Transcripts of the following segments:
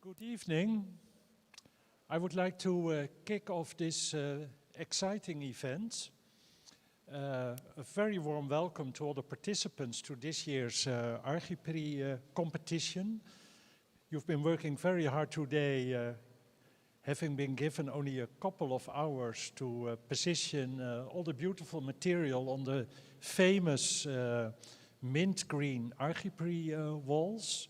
Good evening. I would like to kick off this exciting event. A very warm welcome to all the participants to this year's Archiprix competition. You've been working very hard today, having been given only a couple of hours to position all the beautiful material on the famous mint green Archiprix walls.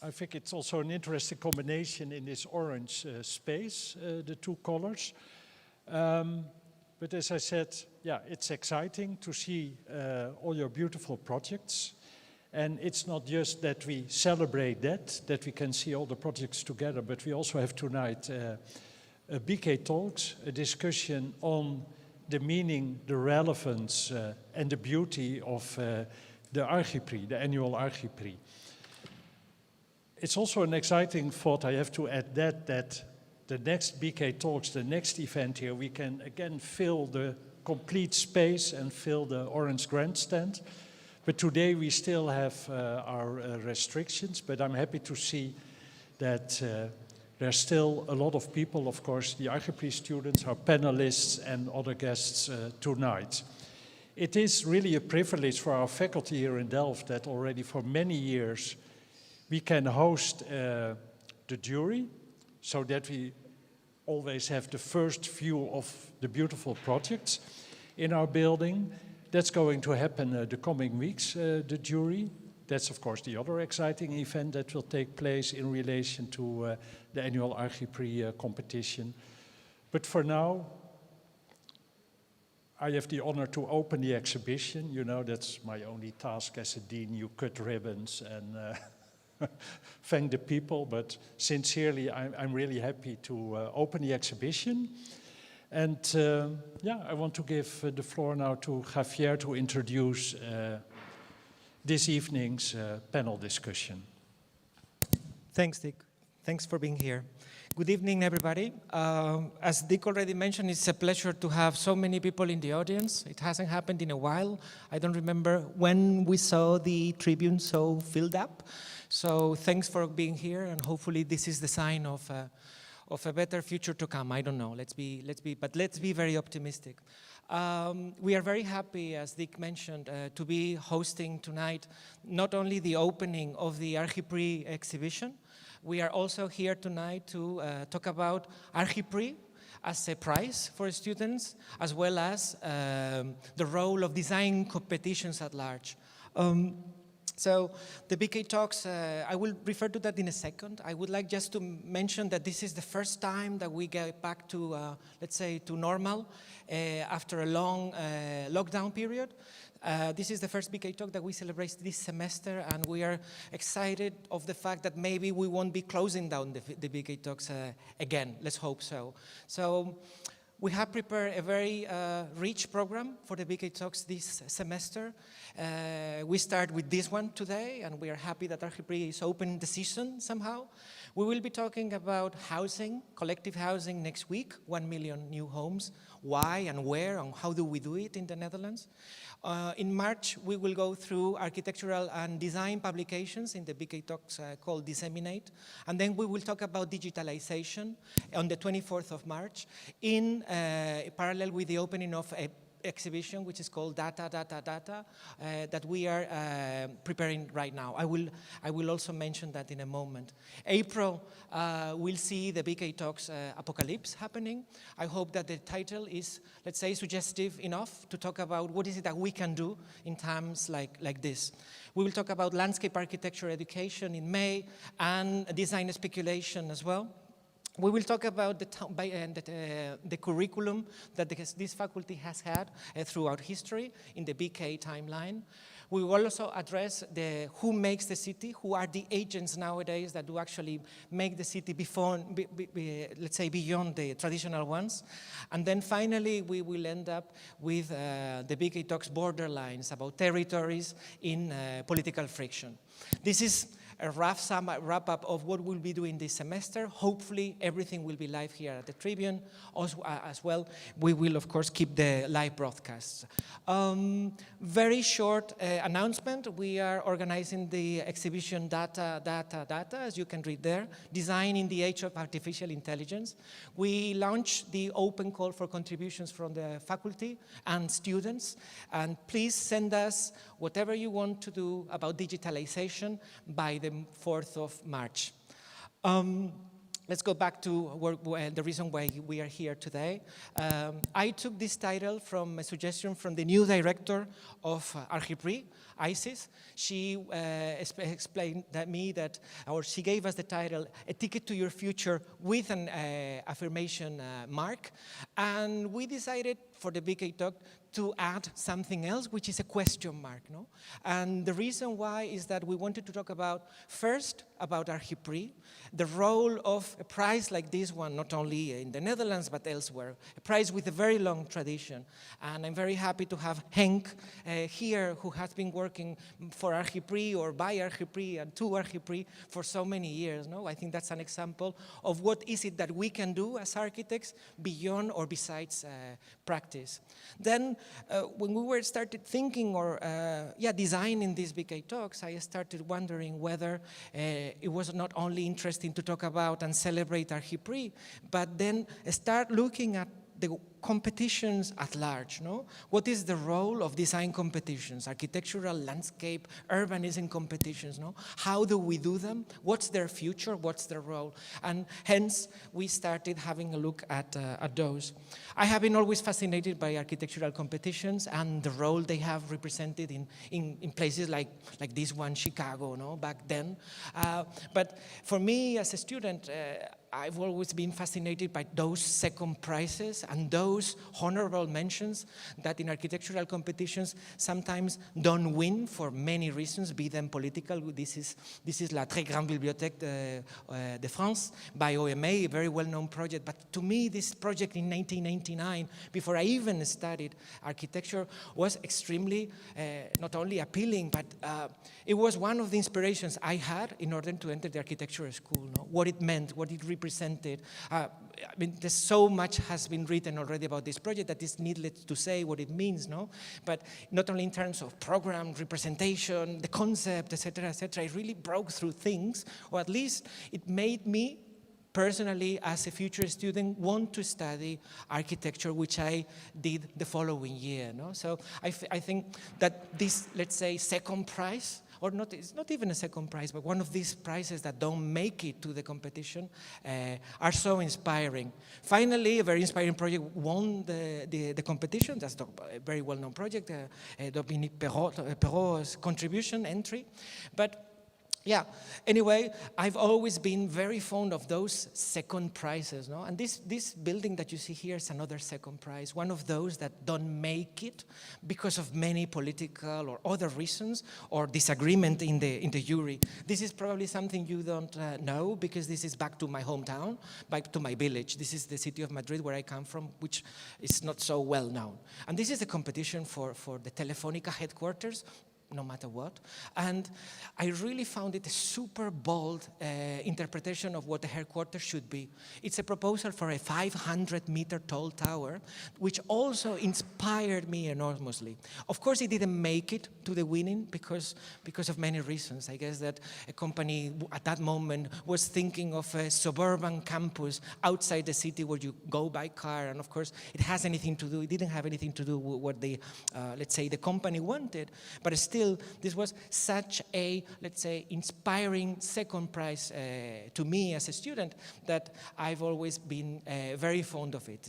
I think it's also an interesting combination in this orange space, the two colors. But as I said, yeah, it's exciting to see all your beautiful projects. And it's not just that we celebrate that we can see all the projects together, but we also have tonight a BK Talks, a discussion on the meaning, the relevance, and the beauty of the Archiprix, the annual Archiprix. It's also an exciting thought, I have to add that the next BK Talks, the next event here, we can again fill the complete space and fill the orange grandstand. But today we still have our restrictions, but I'm happy to see that there's still a lot of people, of course, the Archiprix students, our panelists and other guests tonight. It is really a privilege for our faculty here in Delft that already for many years we can host the jury, so that we always have the first view of the beautiful projects in our building. That's going to happen the coming weeks, the jury. That's of course the other exciting event that will take place in relation to the annual Archiprix competition. But for now, I have the honor to open the exhibition. You know, that's my only task as a dean. You cut ribbons and thank the people, but sincerely, I'm really happy to open the exhibition. And yeah, I want to give the floor now to Javier to introduce this evening's panel discussion. Thanks, Dick. Thanks for being here. Good evening, everybody. As Dick already mentioned, it's a pleasure to have so many people in the audience. It hasn't happened in a while. I don't remember when we saw the tribune so filled up. So thanks for being here, and hopefully this is the sign of a better future to come. I don't know. Let's be very optimistic. We are very happy, as Dick mentioned, to be hosting tonight not only the opening of the Archiprix exhibition. We are also here tonight to talk about Archiprix as a prize for students, as well as the role of design competitions at large. So the BK Talks, I will refer to that in a second. I would like just to mention that this is the first time that we get back to, let's say, to normal after a long lockdown period. This is the first BK Talk that we celebrate this semester, and we are excited of the fact that maybe we won't be closing down the BK Talks again. Let's hope so. So we have prepared a very rich program for the BK Talks this semester. We start with this one today, and we are happy that Archiprix is opening the season somehow. We will be talking about housing, collective housing next week, 1 million new homes. Why and where and how do we do it in the Netherlands? In March, we will go through architectural and design publications in the BK Talks called Disseminate. And then we will talk about digitalization on the 24th of March in parallel with the opening of a exhibition which is called Data that we are preparing right now. I will also mention that in a moment. April we'll see the BK Talks Apocalypse happening. I hope that the title is, let's say, suggestive enough to talk about what is it that we can do in times like this. We will talk about landscape architecture education in May and design speculation as well. We will talk about the curriculum that this faculty has had throughout history in the BK timeline. We will also address who makes the city, who are the agents nowadays that do actually make the city let's say, beyond the traditional ones. And then finally, we will end up with the BK Talks borderlines about territories in political friction. This is a wrap up of what we'll be doing this semester. Hopefully everything will be live here at the Tribune as well. We will of course keep the live broadcasts. Very short announcement. We are organizing the exhibition Data, as you can read there, Design in the Age of Artificial Intelligence. We launched the open call for contributions from the faculty and students, and please send us whatever you want to do about digitalization by the 4th of March. Let's go back to the reason why we are here today. I took this title from a suggestion from the new director of Archiprix, ISIS. She explained that she gave us the title, A Ticket to Your Future with an affirmation mark. And we decided for the BK talk to add something else, which is a question mark, no? And the reason why is that we wanted to talk about, first, about Archiprix, the role of a prize like this one, not only in the Netherlands, but elsewhere, a prize with a very long tradition. And I'm very happy to have Henk here, who has been working for Archiprix or by Archiprix and to Archiprix for so many years, no? I think that's an example of what is it that we can do as architects beyond or besides practice. Then, when we were started thinking or designing these BK talks, I started wondering whether it was not only interesting to talk about and celebrate Archiprix, but then start looking at the competitions at large, no? What is the role of design competitions, architectural, landscape, urbanism competitions, no? How do we do them? What's their future? What's their role? And hence, we started having a look at those. I have been always fascinated by architectural competitions and the role they have represented in places like this one, Chicago, no? Back then. But for me, as a student, I've always been fascinated by those second prizes and those honorable mentions that in architectural competitions sometimes don't win for many reasons, be them political. This is La Très Grande Bibliothèque de France by OMA, a very well-known project. But to me, this project in 1999, before I even studied architecture, was extremely not only appealing, but it was one of the inspirations I had in order to enter the architecture school, no? What it meant, what it represented. I mean, there's so much has been written already about this project that it's needless to say what it means, no? But not only in terms of program, representation, the concept, etc., it really broke through things, or at least it made me personally, as a future student, want to study architecture, which I did the following year, no? So I think that this, let's say, second prize, or not, it's not even a second prize, but one of these prizes that don't make it to the competition are so inspiring. Finally, a very inspiring project won the competition. That's a very well-known project, Dominique Perrault's contribution entry. But yeah, anyway, I've always been very fond of those second prizes, no? And this building that you see here is another second prize, one of those that don't make it because of many political or other reasons or disagreement in the jury. This is probably something you don't know, because this is back to my hometown, back to my village. This is the city of Madrid where I come from, which is not so well known. And this is a competition for the Telefónica headquarters, no matter what. And I really found it a super bold interpretation of what the headquarters should be. It's a proposal for a 500-meter tall tower, which also inspired me enormously. Of course, it didn't make it to the winning because of many reasons. I guess that a company at that moment was thinking of a suburban campus outside the city where you go by car, and of course, it didn't have anything to do with what the, let's say, the company wanted, but still, this was such a, let's say, inspiring second prize to me as a student that I've always been very fond of it.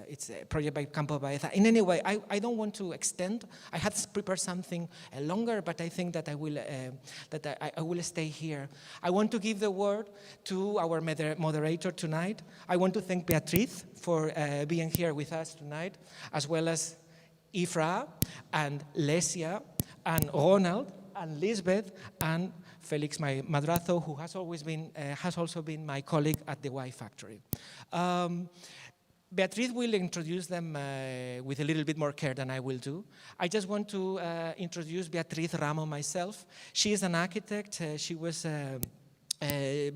It's a project by Campo Baeza. In any way, I don't want to extend. I had prepared something longer, but I think that I will stay here. I want to give the word to our moderator tonight. I want to thank Beatriz for being here with us tonight, as well as Ifra and Lesia and Ronald and Lisbeth and Felix, my madrazo, who has also been my colleague at the Y Factory. Beatriz will introduce them with a little bit more care than I will do. I just want to introduce Beatriz Ramo myself. She is an architect. She was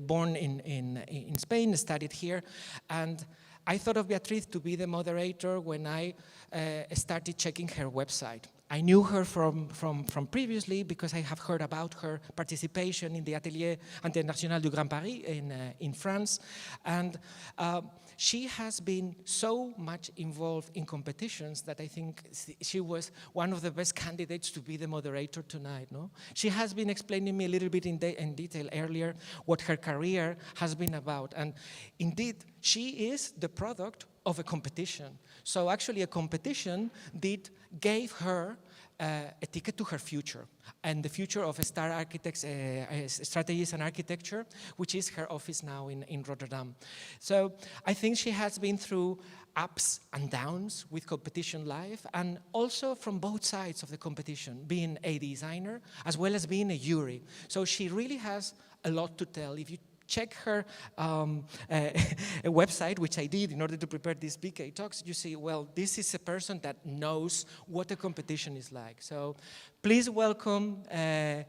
born in Spain, studied here, and I thought of Beatriz to be the moderator when I started checking her website. I knew her from previously because I have heard about her participation in the Atelier International du Grand Paris in France, and she has been so much involved in competitions that I think she was one of the best candidates to be the moderator tonight. No? She has been explaining me a little bit in detail earlier what her career has been about, and indeed she is the product of a competition. So actually a competition gave her a ticket to her future, and the future of Star Architects Strategies and Architecture, which is her office now in Rotterdam. So I think she has been through ups and downs with competition life, and also from both sides of the competition, being a designer as well as being a jury. So she really has a lot to tell. If you check her a website, which I did in order to prepare these BK talks, you see, well, this is a person that knows what a competition is like. So please welcome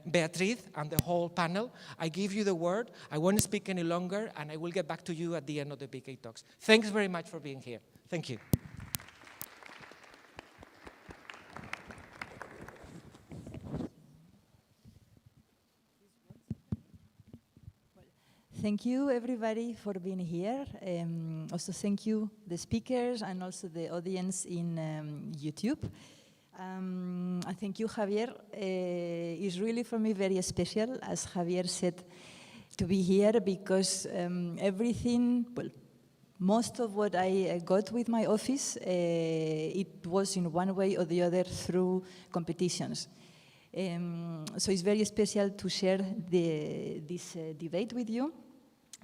Beatriz and the whole panel. I give you the word. I won't speak any longer, and I will get back to you at the end of the BK talks. Thanks very much for being here. Thank you. Thank you, everybody, for being here. Also, thank you, the speakers, and also the audience in YouTube. I thank you, Javier. It's really, for me, very special, as Javier said, to be here, because everything, well, most of what I got with my office, it was in one way or the other through competitions. So it's very special to share this debate with you.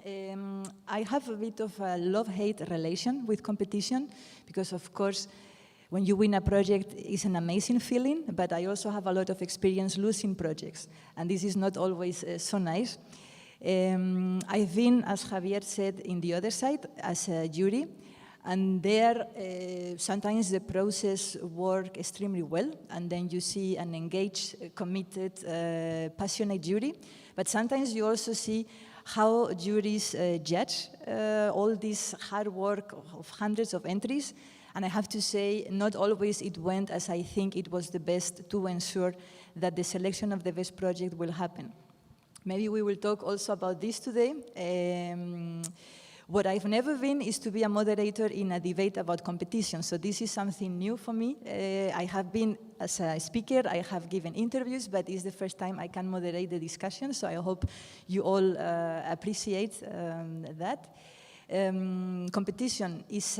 I have a bit of a love-hate relation with competition because, of course, when you win a project, it's an amazing feeling, but I also have a lot of experience losing projects, and this is not always so nice. I've been, as Javier said, in the other side as a jury, and there sometimes the process works extremely well, and then you see an engaged, committed, passionate jury, but sometimes you also see how juries judge all this hard work of hundreds of entries. And I have to say, not always it went as I think it was the best to ensure that the selection of the best project will happen. Maybe we will talk also about this today. What I've never been is to be a moderator in a debate about competition. So this is something new for me. I have been, as a speaker, I have given interviews, but it's the first time I can moderate the discussion. So I hope you all appreciate that. Competition is,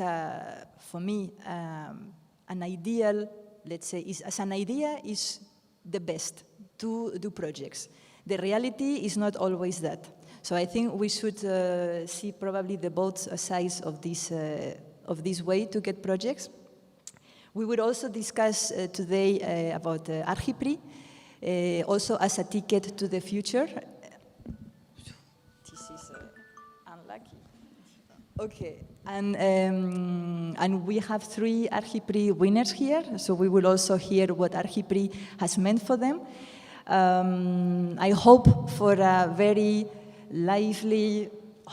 for me, an ideal, let's say, as an idea, is the best to do projects. The reality is not always that. So I think we should see probably the both sides of this way to get projects. We will also discuss today about Archiprix, also as a ticket to the future. This is unlucky. Okay, and we have 3 Archiprix winners here, so we will also hear what Archiprix has meant for them. I hope for a very lively,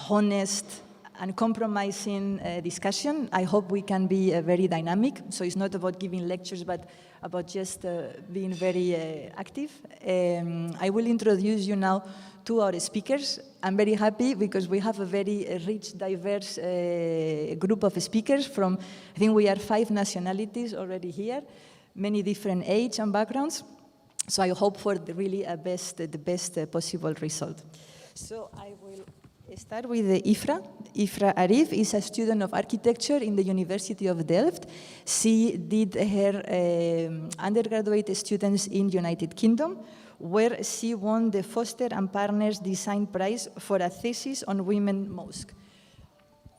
honest, and compromising discussion. I hope we can be very dynamic. So it's not about giving lectures, but about just being very active. I will introduce you now to our speakers. I'm very happy because we have a very rich, diverse group of speakers from, I think we are 5 nationalities already here, many different age and backgrounds. So I hope for really the best possible result. So I will start with Ifra. Ifra Arif is a student of architecture in the University of Delft. She did her undergraduate students in United Kingdom, where she won the Foster and Partners Design Prize for a thesis on women mosque.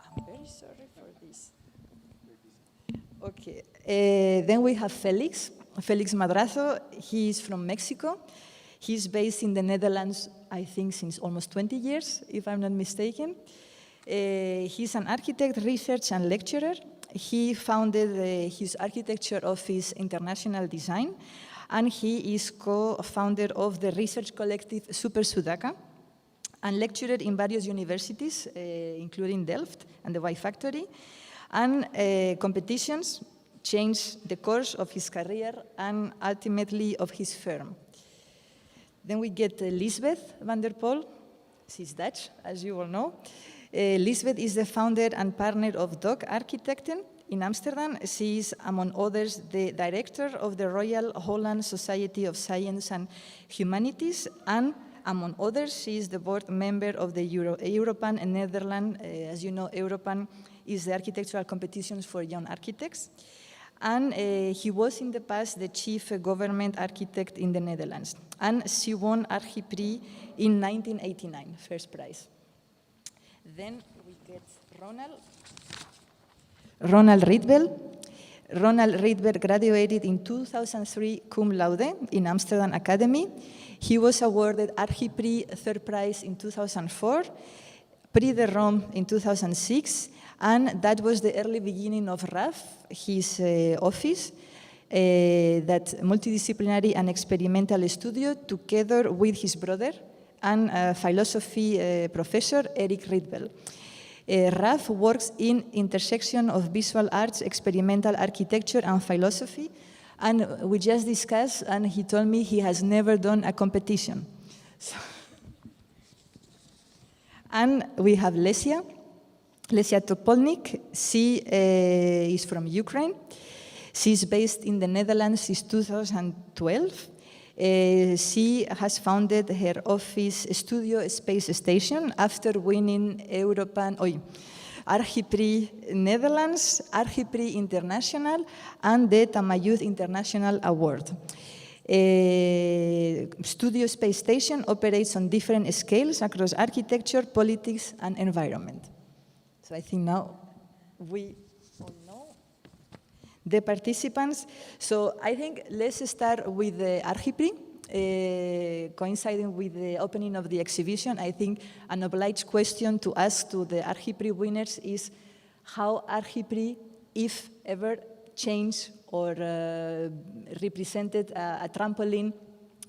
I'm very sorry for this. Okay. Then we have Felix Madrazo. He is from Mexico. He's based in the Netherlands, I think, since almost 20 years, if I'm not mistaken. He's an architect, researcher, and lecturer. he founded his architecture office, International Design, and he is co-founder of the research collective Super Sudaka, and lectured in various universities, including Delft and the Y Factory, and competitions changed the course of his career and ultimately of his firm. Then we get Lisbeth van der Pol. She's Dutch, as you all know. Lisbeth is the founder and partner of Dog Architecten in Amsterdam. She is, among others, the director of the Royal Holland Society of Science and Humanities, and among others, she is the board member of the Europan and Netherlands. As you know, Europan is the architectural competitions for young architects. And he was in the past the chief government architect in the Netherlands. And she won Archiprix in 1989, first prize. Then we get Ronald Rietveld. Ronald Rietveld graduated in 2003 cum laude in Amsterdam Academy. He was awarded Archiprix third prize in 2004, Prix de Rome in 2006, and that was the early beginning of RAF, his office, that multidisciplinary and experimental studio, together with his brother and philosophy professor, Eric Rietveld. RAF works in intersection of visual arts, experimental architecture, and philosophy. And we just discussed, and he told me he has never done a competition. So and we have Lesia Topolnik. She is from Ukraine. She's based in the Netherlands since 2012. She has founded her office Studio Space Station after winning Archiprix Netherlands, Archiprix International, and the Tamayuth International Award. Studio Space Station operates on different scales across architecture, politics, and environment. So I think now we all know the participants. So I think let's start with the Archiprix. Coinciding with the opening of the exhibition, I think an obliged question to ask to the Archiprix winners is how Archiprix, if ever, changed or represented a trampoline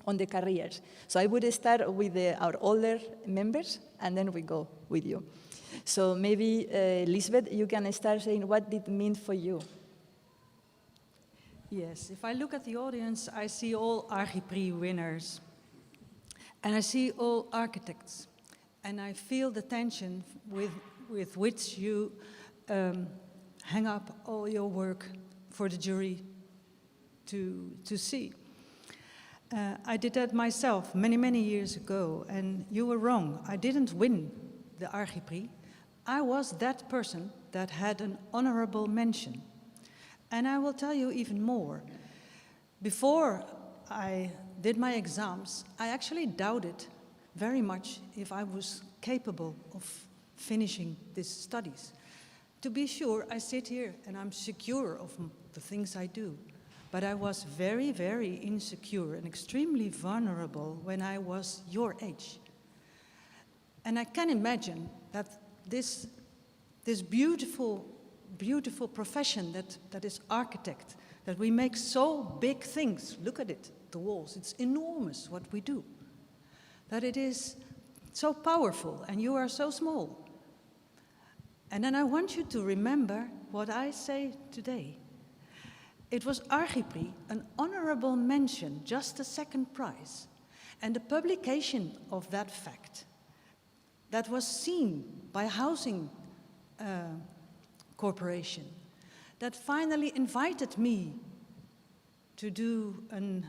on the careers. So I would start with our older members, and then we go with you. So maybe, Lisbeth, you can start saying what did it mean for you? Yes, if I look at the audience, I see all Archiprix winners. And I see all architects. And I feel the tension with which you hang up all your work for the jury to see. I did that myself many, many years ago, and you were wrong. I didn't win the Archiprix. I was that person that had an honourable mention. And I will tell you even more. Before I did my exams, I actually doubted very much if I was capable of finishing these studies. To be sure, I sit here and I'm secure of the things I do. But I was very, very insecure and extremely vulnerable when I was your age. And I can imagine that this beautiful profession that is architect, that we make so big things. Look at it, the walls, it's enormous what we do. That it is so powerful and you are so small. And then I want you to remember what I say today. It was Archiprix, an honorable mention, just a second prize. And the publication of that fact that was seen by Housing Corporation, that finally invited me to do a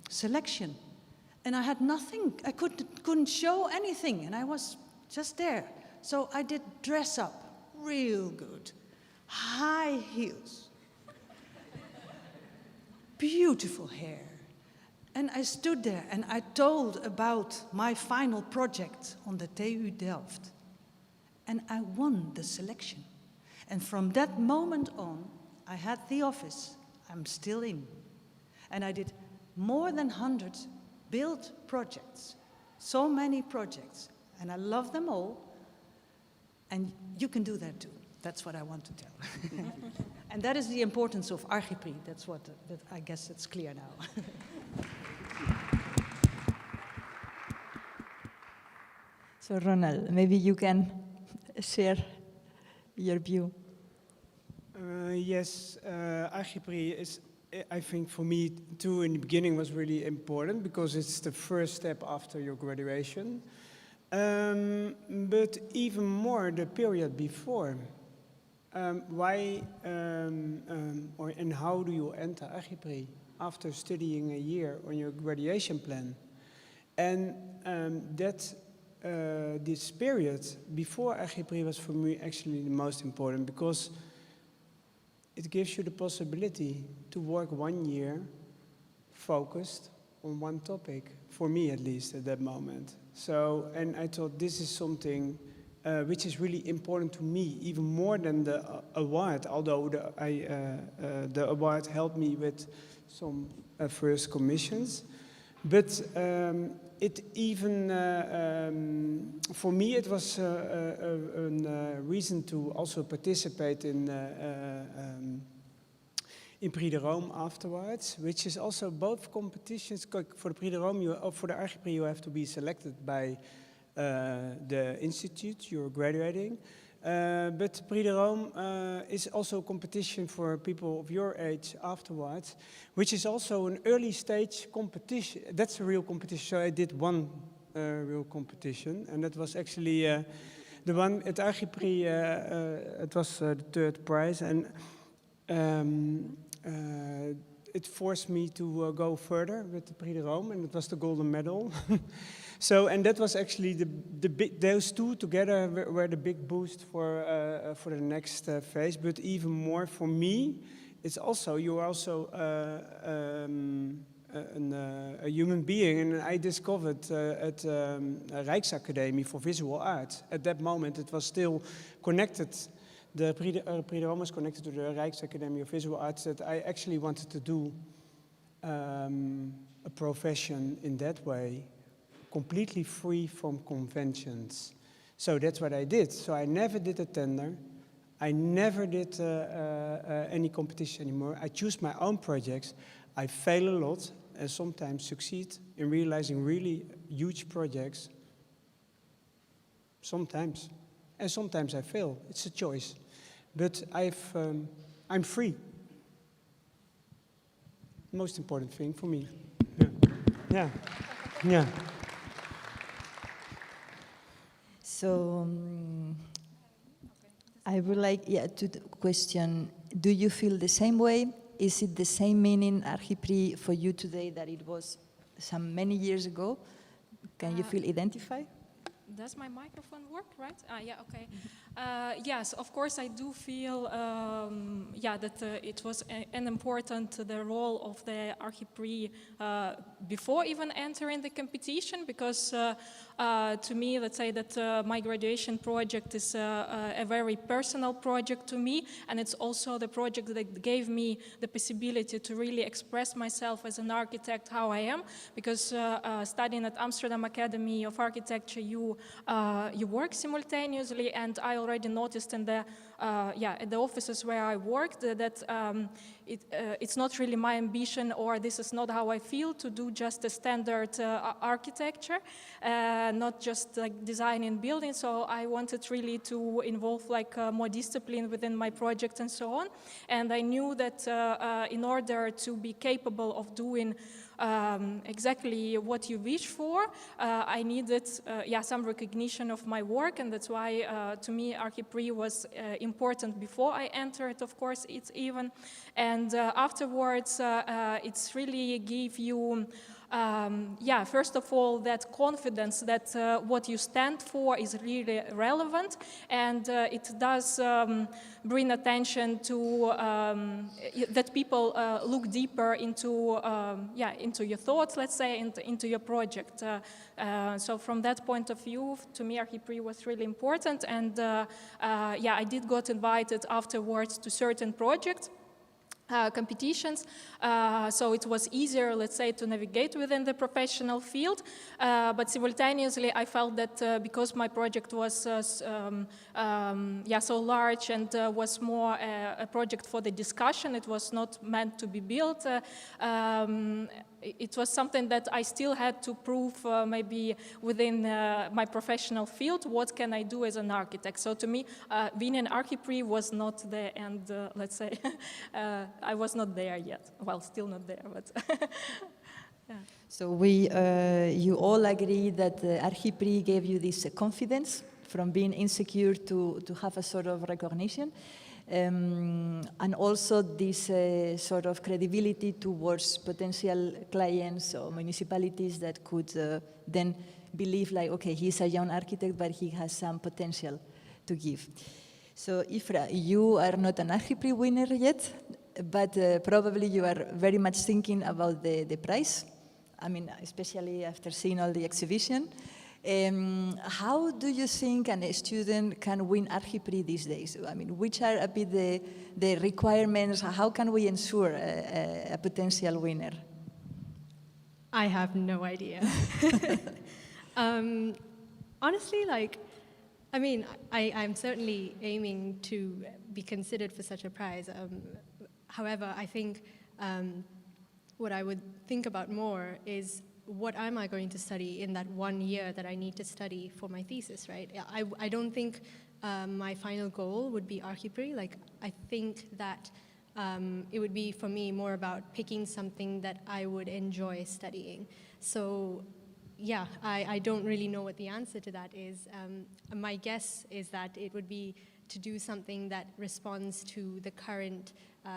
selection. And I had nothing, I couldn't show anything, and I was just there. So I did dress up real good, high heels, beautiful hair. And I stood there and I told about my final project on the TU Delft. And I won the selection. And from that moment on, I had the office I'm still in. And I did more than 100 built projects, so many projects. And I love them all. And you can do that too. That's what I want to tell. And that is the importance of Archiprix. That's what, that I guess it's clear now. So Ronald, maybe you can share your view. Yes, Archiprix is, I think for me too in the beginning was really important because it's the first step after your graduation. But even more the period before. Why and how do you enter Archiprix after studying a year on your graduation plan? And this period before Archiprix was for me actually the most important because it gives you the possibility to work 1 year focused on one topic, for me at least at that moment. So, and I thought this is something which is really important to me, even more than the award, although the award helped me with some first commissions. But it even, for me, it was a reason to also participate in Prix de Rome afterwards, which is also both competitions. For the Prix de Rome, for the Archiprix, you have to be selected by the institute you're graduating. But Prix de Rome is also a competition for people of your age afterwards, which is also an early stage competition. That's a real competition. So I did one real competition, and that was actually the one at Archiprix. It was the third prize, and it forced me to go further with the Prix de Rome, and it was the golden medal. So, and that was actually those two together were the big boost for the next phase. But even more for me, it's also you are also a human being, and I discovered at Rijksacademie for Visual Arts. At that moment, it was still connected. The Prix de Rome was connected to the Rijksacademie of Visual Arts. That I actually wanted to do a profession in that way, completely free from conventions. So that's what I did. So I never did a tender. I never did any competition anymore. I choose my own projects. I fail a lot and sometimes succeed in realizing really huge projects. Sometimes. And sometimes I fail. It's a choice. But I'm free. Most important thing for me. Yeah. Yeah. So I would like to question, do you feel the same way? Is it the same meaning, Archiprix, for you today that it was some many years ago? Can you feel identified? Does my microphone work, right? Yeah, okay. Yes, of course, I do feel, that it was an important, the role of the Archiprix before even entering the competition, because to me, let's say that my graduation project is a very personal project to me, and it's also the project that gave me the possibility to really express myself as an architect, how I am, because studying at Amsterdam Academy of Architecture, you work simultaneously, and I already noticed in the at the offices where I worked that it's not really my ambition, or this is not how I feel, to do just a standard architecture, not just like designing buildings. So I wanted really to involve like more discipline within my project and so on. And I knew that in order to be capable of doing exactly what you wish for, I needed some recognition of my work, and that's why to me Archiprix was important before I entered, of course, it's even, and afterwards it's really give you first of all, that confidence that what you stand for is really relevant, and it does bring attention to that people look deeper into into your thoughts, let's say, into your project. So from that point of view, to me, Archiprix was really important, and I did got invited afterwards to certain projects. competitions, so it was easier, let's say, to navigate within the professional field. But simultaneously, I felt that because my project was so large and was more a project for the discussion, it was not meant to be built. It was something that I still had to prove maybe within my professional field, what can I do as an architect. So to me, being an Archiprix was not the end, let's say. I was not there yet. Well, still not there, but yeah. So you all agree that Archiprix gave you this confidence from being insecure to have a sort of recognition. And also this sort of credibility towards potential clients or municipalities that could then believe like, okay, he's a young architect, but he has some potential to give. So Ifra, you are not an Archiprix winner yet, but probably you are very much thinking about the prize. I mean, especially after seeing all the exhibition. How do you think a student can win Archiprix these days? I mean, which are a bit the requirements? How can we ensure a potential winner? I have no idea. Honestly, like, I mean, I'm certainly aiming to be considered for such a prize. However, I think what I would think about more is what am I going to study in that 1 year that I need to study for my thesis, right? I don't think my final goal would be Archiprix. Like, I think that it would be, for me, more about picking something that I would enjoy studying. So, yeah, I don't really know what the answer to that is. My guess is that it would be to do something that responds to the current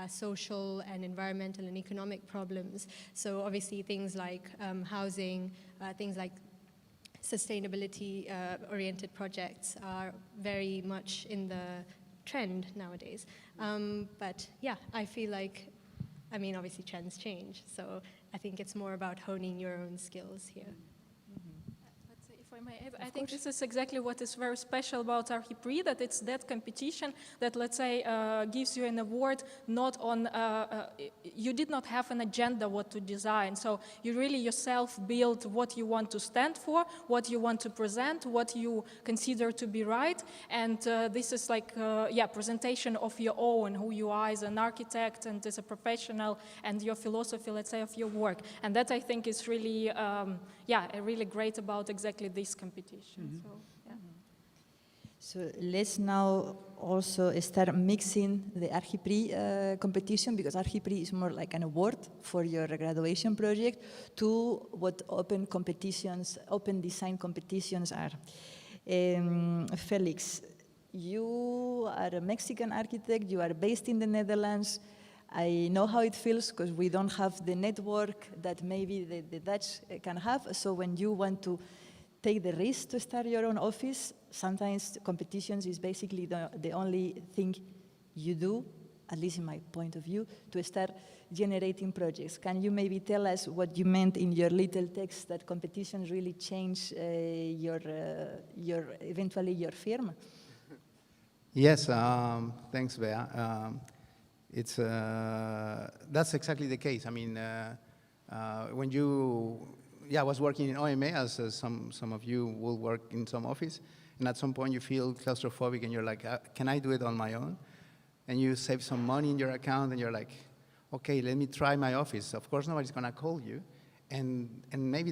social and environmental and economic problems. So obviously things like housing, things like sustainability-oriented projects are very much in the trend nowadays. But yeah, I feel like, I mean, obviously trends change. So I think it's more about honing your own skills here. If I may add, I think this is exactly what is very special about Archiprix, that it's that competition that, let's say, gives you an award not on, you did not have an agenda what to design, so you really yourself build what you want to stand for, what you want to present, what you consider to be right, and this is like, presentation of your own, who you are as an architect and as a professional, and your philosophy, let's say, of your work. And that, I think, is really, really great about exactly this competition. Mm-hmm. So, yeah. So let's now also start mixing the Archiprix competition, because Archiprix is more like an award for your graduation project, to what open competitions, open design competitions are. Felix, you are a Mexican architect, you are based in the Netherlands. I know how it feels because we don't have the network that maybe the Dutch can have. So when you want to take the risk to start your own office, sometimes competitions is basically the only thing you do, at least in my point of view, to start generating projects. Can you maybe tell us what you meant in your little text, that competitions really change eventually your firm? Yes, thanks, Bea. That's exactly the case. I mean, when I was working in OMA, as some of you will work in some office, and at some point you feel claustrophobic and you're like, can I do it on my own? And you save some money in your account and you're like, okay, let me try my office. Of course, nobody's gonna call you. And maybe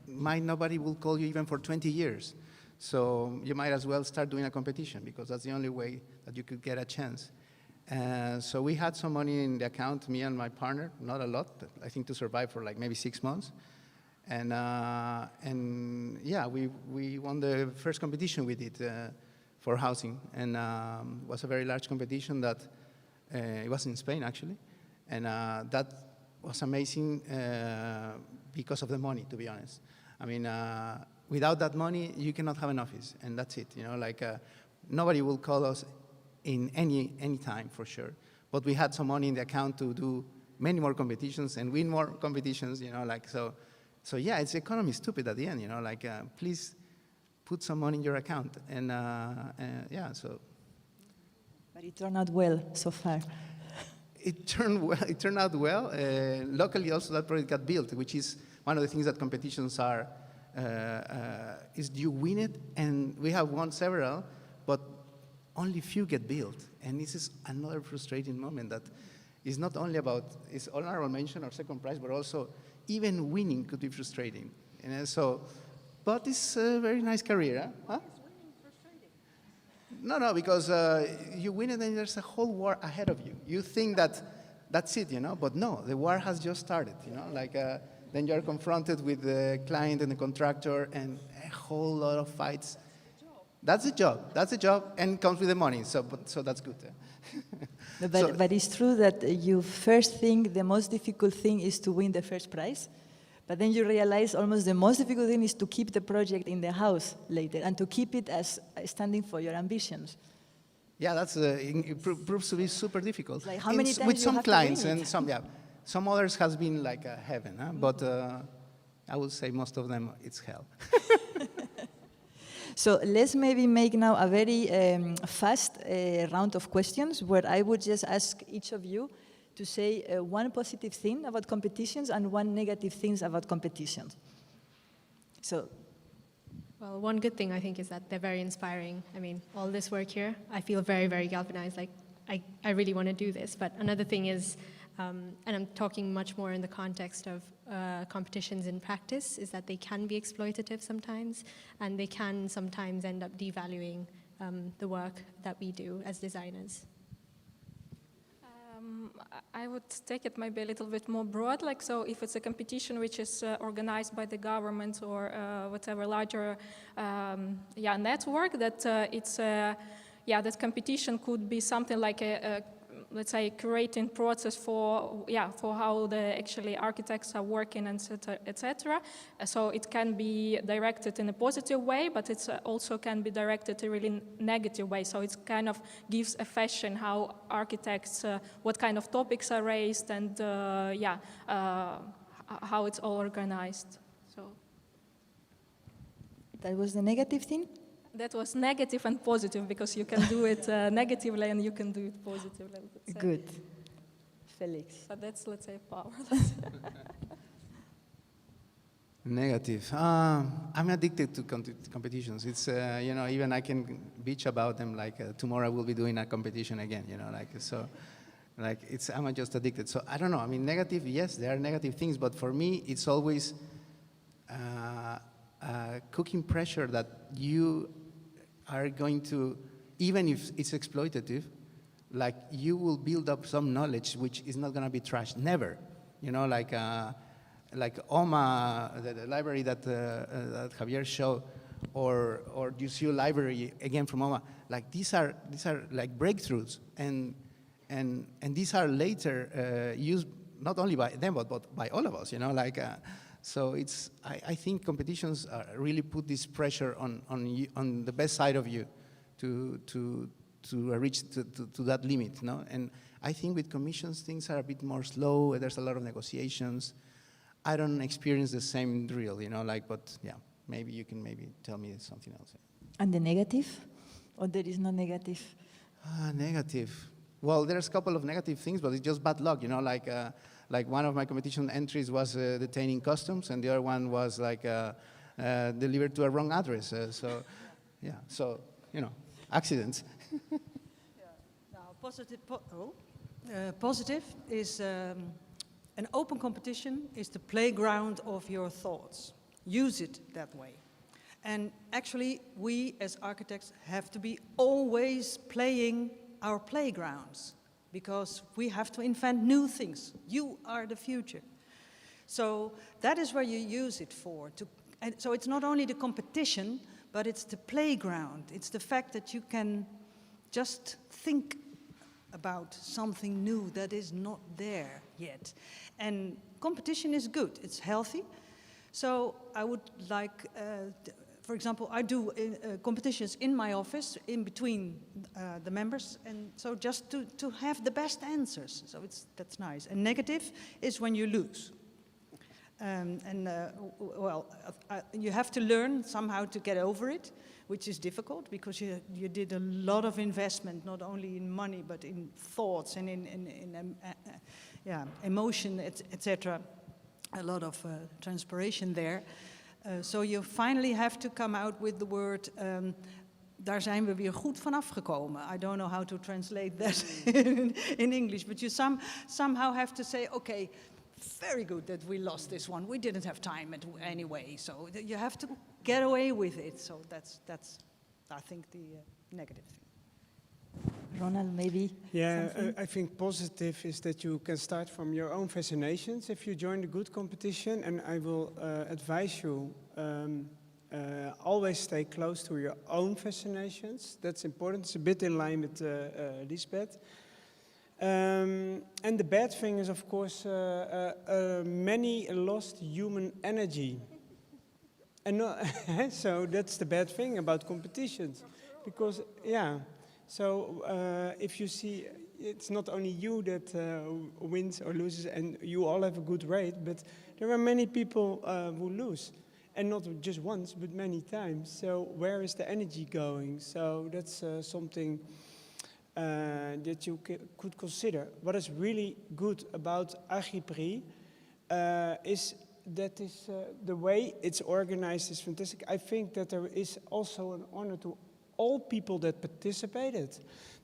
nobody will call you even for 20 years. So you might as well start doing a competition, because that's the only way that you could get a chance. So we had some money in the account, me and my partner, not a lot, but I think to survive for like maybe 6 months. And yeah, we won the first competition we did for housing, and it was a very large competition that, it was in Spain actually, and that was amazing because of the money, to be honest. I mean, without that money, you cannot have an office, and that's it, you know, like nobody will call us in any time for sure. But we had some money in the account to do many more competitions and win more competitions, you know, like so yeah, it's economy stupid at the end, you know, like please put some money in your account, and yeah, so. But it turned out well so far. it turned well. It turned out well. Locally, also that project got built, which is one of the things that competitions are. Is you win it, and we have won several, but only few get built, and this is another frustrating moment that is not only about it's honorable mention or second prize, but also even winning could be frustrating. And so, but it's a very nice career, huh? No, because you win it and there's a whole war ahead of you. You think that that's it, but no, the war has just started, then you're confronted with the client and the contractor and a whole lot of fights. That's the job, and comes with the money, so that's good. But it's true that you first think the most difficult thing is to win the first prize, but then you realize almost the most difficult thing is to keep the project in the house later and to keep it as standing for your ambitions. Yeah, it proves to be super difficult. Like how many times with you some have to clients win it? and some others has been like a heaven, huh? But I would say most of them it's hell. So let's maybe make now a very fast round of questions where I would just ask each of you to say one positive thing about competitions and one negative thing about competitions. So. Well, one good thing I think is that they're very inspiring. I mean, all this work here, I feel very, very galvanized. Like, I really want to do this. But another thing is, and I'm talking much more in the context of competitions in practice, is that they can be exploitative sometimes, and they can sometimes end up devaluing the work that we do as designers. I would take it maybe a little bit more broad, so if it's a competition which is organized by the government or whatever larger network, that that competition could be something like let's say, creating process for how the actually architects are working, etc. So it can be directed in a positive way, but it also can be directed in a really negative way. So it kind of gives a fashion how architects, what kind of topics are raised, and how it's all organized. So that was the negative thing? That was negative and positive, because you can do it negatively and you can do it positively. Good. Felix. But that's, let's say, power. Negative. I'm addicted to competitions. It's, even I can bitch about them, tomorrow I will be doing a competition again, I'm just addicted. So I don't know, negative, yes, there are negative things, but for me, it's always cooking pressure that you are going to, even if it's exploitative, you will build up some knowledge which is not going to be trashed, never. Like OMA, the library that Javier showed, or UCU library again from OMA. These are breakthroughs, and these are later used not only by them but by all of us. So it's, I think competitions really put this pressure on the best side of you to reach to that limit, And I think with commissions, things are a bit more slow. There's a lot of negotiations. I don't experience the same drill, but yeah, maybe you can tell me something else. And the negative? Or there is no negative? Negative. Well, there's a couple of negative things, but it's just bad luck, Like one of my competition entries was detaining customs, and the other one was delivered to a wrong address. Accidents. Now, positive is an open competition is the playground of your thoughts. Use it that way. And actually, we as architects have to be always playing our playgrounds, because we have to invent new things. You are the future. So that is where you use it for. And so it's not only the competition, but it's the playground. It's the fact that you can just think about something new that is not there yet. And competition is good. It's healthy. So I would like, for example, I do competitions in my office in between the members, and so just to have the best answers. So that's nice. And negative is when you lose. You have to learn somehow to get over it, which is difficult because you did a lot of investment, not only in money, but in thoughts and in emotion, etc. A lot of transpiration there. So you finally have to come out with the word, daar zijn we weer goed vanaf gekomen. I don't know how to translate that in English, but you somehow have to say, okay, very good that we lost this one. We didn't have time anyway, so you have to get away with it. So that's I think, the negative thing. Ronald, maybe? Yeah, something? I think positive is that you can start from your own fascinations if you join the good competition, and I will advise you always stay close to your own fascinations. That's important. It's a bit in line with Lisbeth. And the bad thing is, of course, many lost human energy. And so that's the bad thing about competitions. Because, yeah, so if you see, it's not only you that wins or loses, and you all have a good rate, but there are many people who lose. And not just once, but many times. So where is the energy going? So that's something that you could consider. What is really good about Archiprix is that the way it's organized is fantastic. I think that there is also an honor to all people that participated.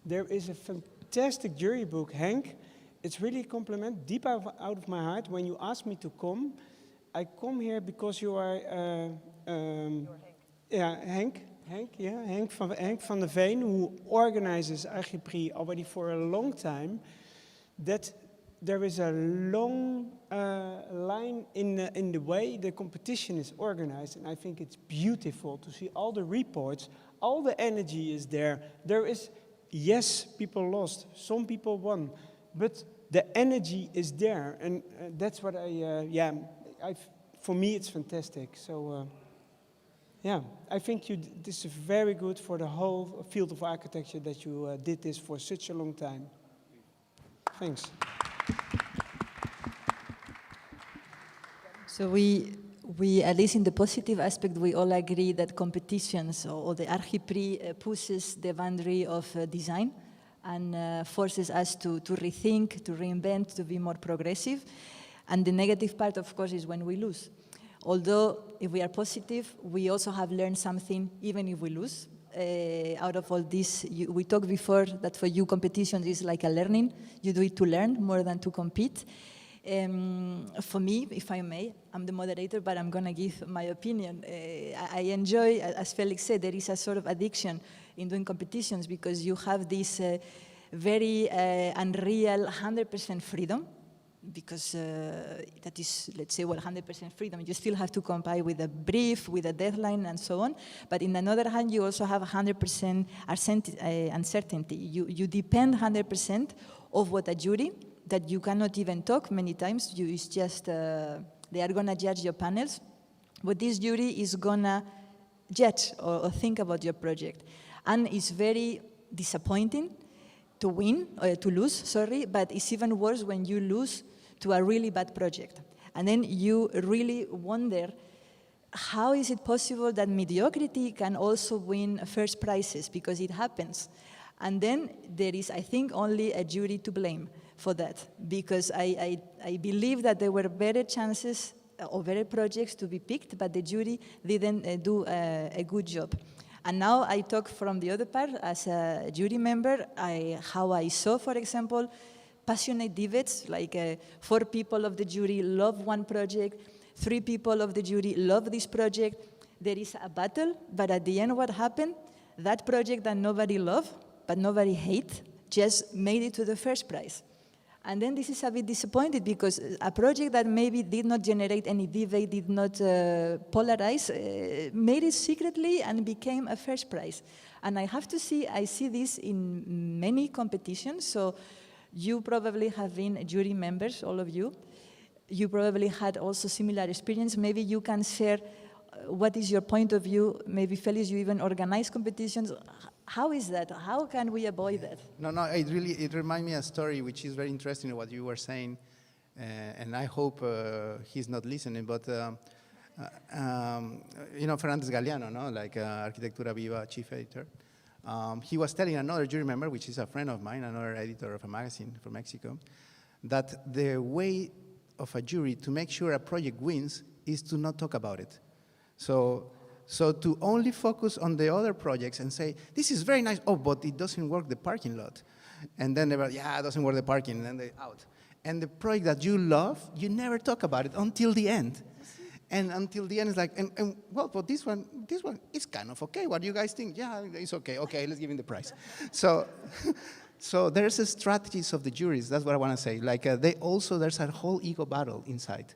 There is a fantastic jury book, Henk. It's really a compliment, deep out of my heart. When you asked me to come, I come here because you are, Henk van der Veen, who organizes Archiprix already for a long time, that there is a long line in the way the competition is organized, and I think it's beautiful to see all the reports, all the energy is there. There is, yes, people lost, some people won, but the energy is there, and that's what for me it's fantastic. So, I think this is very good for the whole field of architecture that you did this for such a long time. Thanks. So we, at least in the positive aspect, we all agree that competitions or the Archiprix pushes the boundary of design and forces us to rethink, to reinvent, to be more progressive. And the negative part, of course, is when we lose. Although, if we are positive, we also have learned something, even if we lose. Out of all this, we talked before that for you, competition is like a learning. You do it to learn more than to compete. For me, if I may, I'm the moderator, but I'm going to give my opinion. I enjoy, as Felix said, there is a sort of addiction in doing competitions because you have this very unreal 100% freedom. Because that is, let's say, 100% freedom. You still have to comply with a brief, with a deadline, and so on. But in another hand, you also have 100% uncertainty. You depend 100% of what a jury, that you cannot even talk many times. It's just, they are going to judge your panels. What this jury is going to judge or think about your project. And it's very disappointing to win, or to lose, sorry, but it's even worse when you lose to a really bad project. And then you really wonder, how is it possible that mediocrity can also win first prizes? Because it happens. And then there is, I think, only a jury to blame for that. Because I believe that there were better chances or better projects to be picked, but the jury didn't do a good job. And now I talk from the other part as a jury member, how I saw, for example, passionate debates, like 4 people of the jury love one project, 3 people of the jury love this project. There is a battle, but at the end what happened? That project that nobody loved, but nobody hated, just made it to the first prize. And then this is a bit disappointed because a project that maybe did not generate any debate, did not polarize, made it secretly and became a first prize. And I have to see, I see this in many competitions. So you probably have been jury members, all of you. You probably had also similar experience. Maybe you can share what is your point of view. Maybe Felix, you even organize competitions. How is that? How can we avoid that? No, it reminds me of a story which is very interesting what you were saying. And I hope he's not listening, but you know, Fernández Galeano, no? Like Arquitectura Viva chief editor. He was telling another jury member, which is a friend of mine, another editor of a magazine from Mexico, that the way of a jury to make sure a project wins is to not talk about it. So to only focus on the other projects and say, this is very nice, oh, but it doesn't work the parking lot. And then they were, yeah, it doesn't work the parking, and then they out. And the project that you love, you never talk about it until the end. And until the end, it's like, well, but this one is kind of okay. What do you guys think? Yeah, it's okay. Okay, let's give him the prize. So there's a strategies of the juries. That's what I want to say. Like there's a whole ego battle inside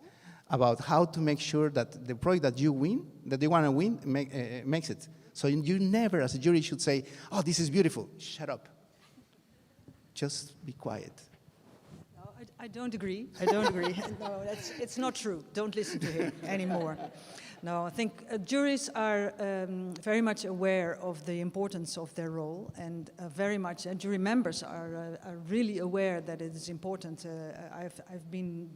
about how to make sure that the project that you win, that they want to win, makes it. So you never, as a jury, should say, oh, this is beautiful. Shut up. Just be quiet. No, I don't agree. I don't agree. No, it's not true. Don't listen to him anymore. No, I think juries are very much aware of the importance of their role, and very much, and jury members are really aware that it is important. I've been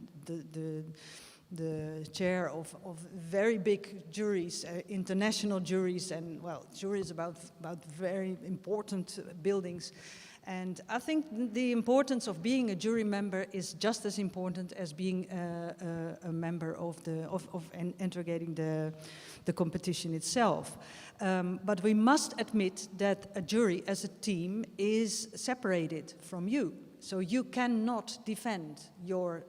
the chair of very big juries, international juries, and well, juries about very important buildings. And I think the importance of being a jury member is just as important as being a member of integrating the competition itself. But we must admit that a jury as a team is separated from you. So you cannot defend your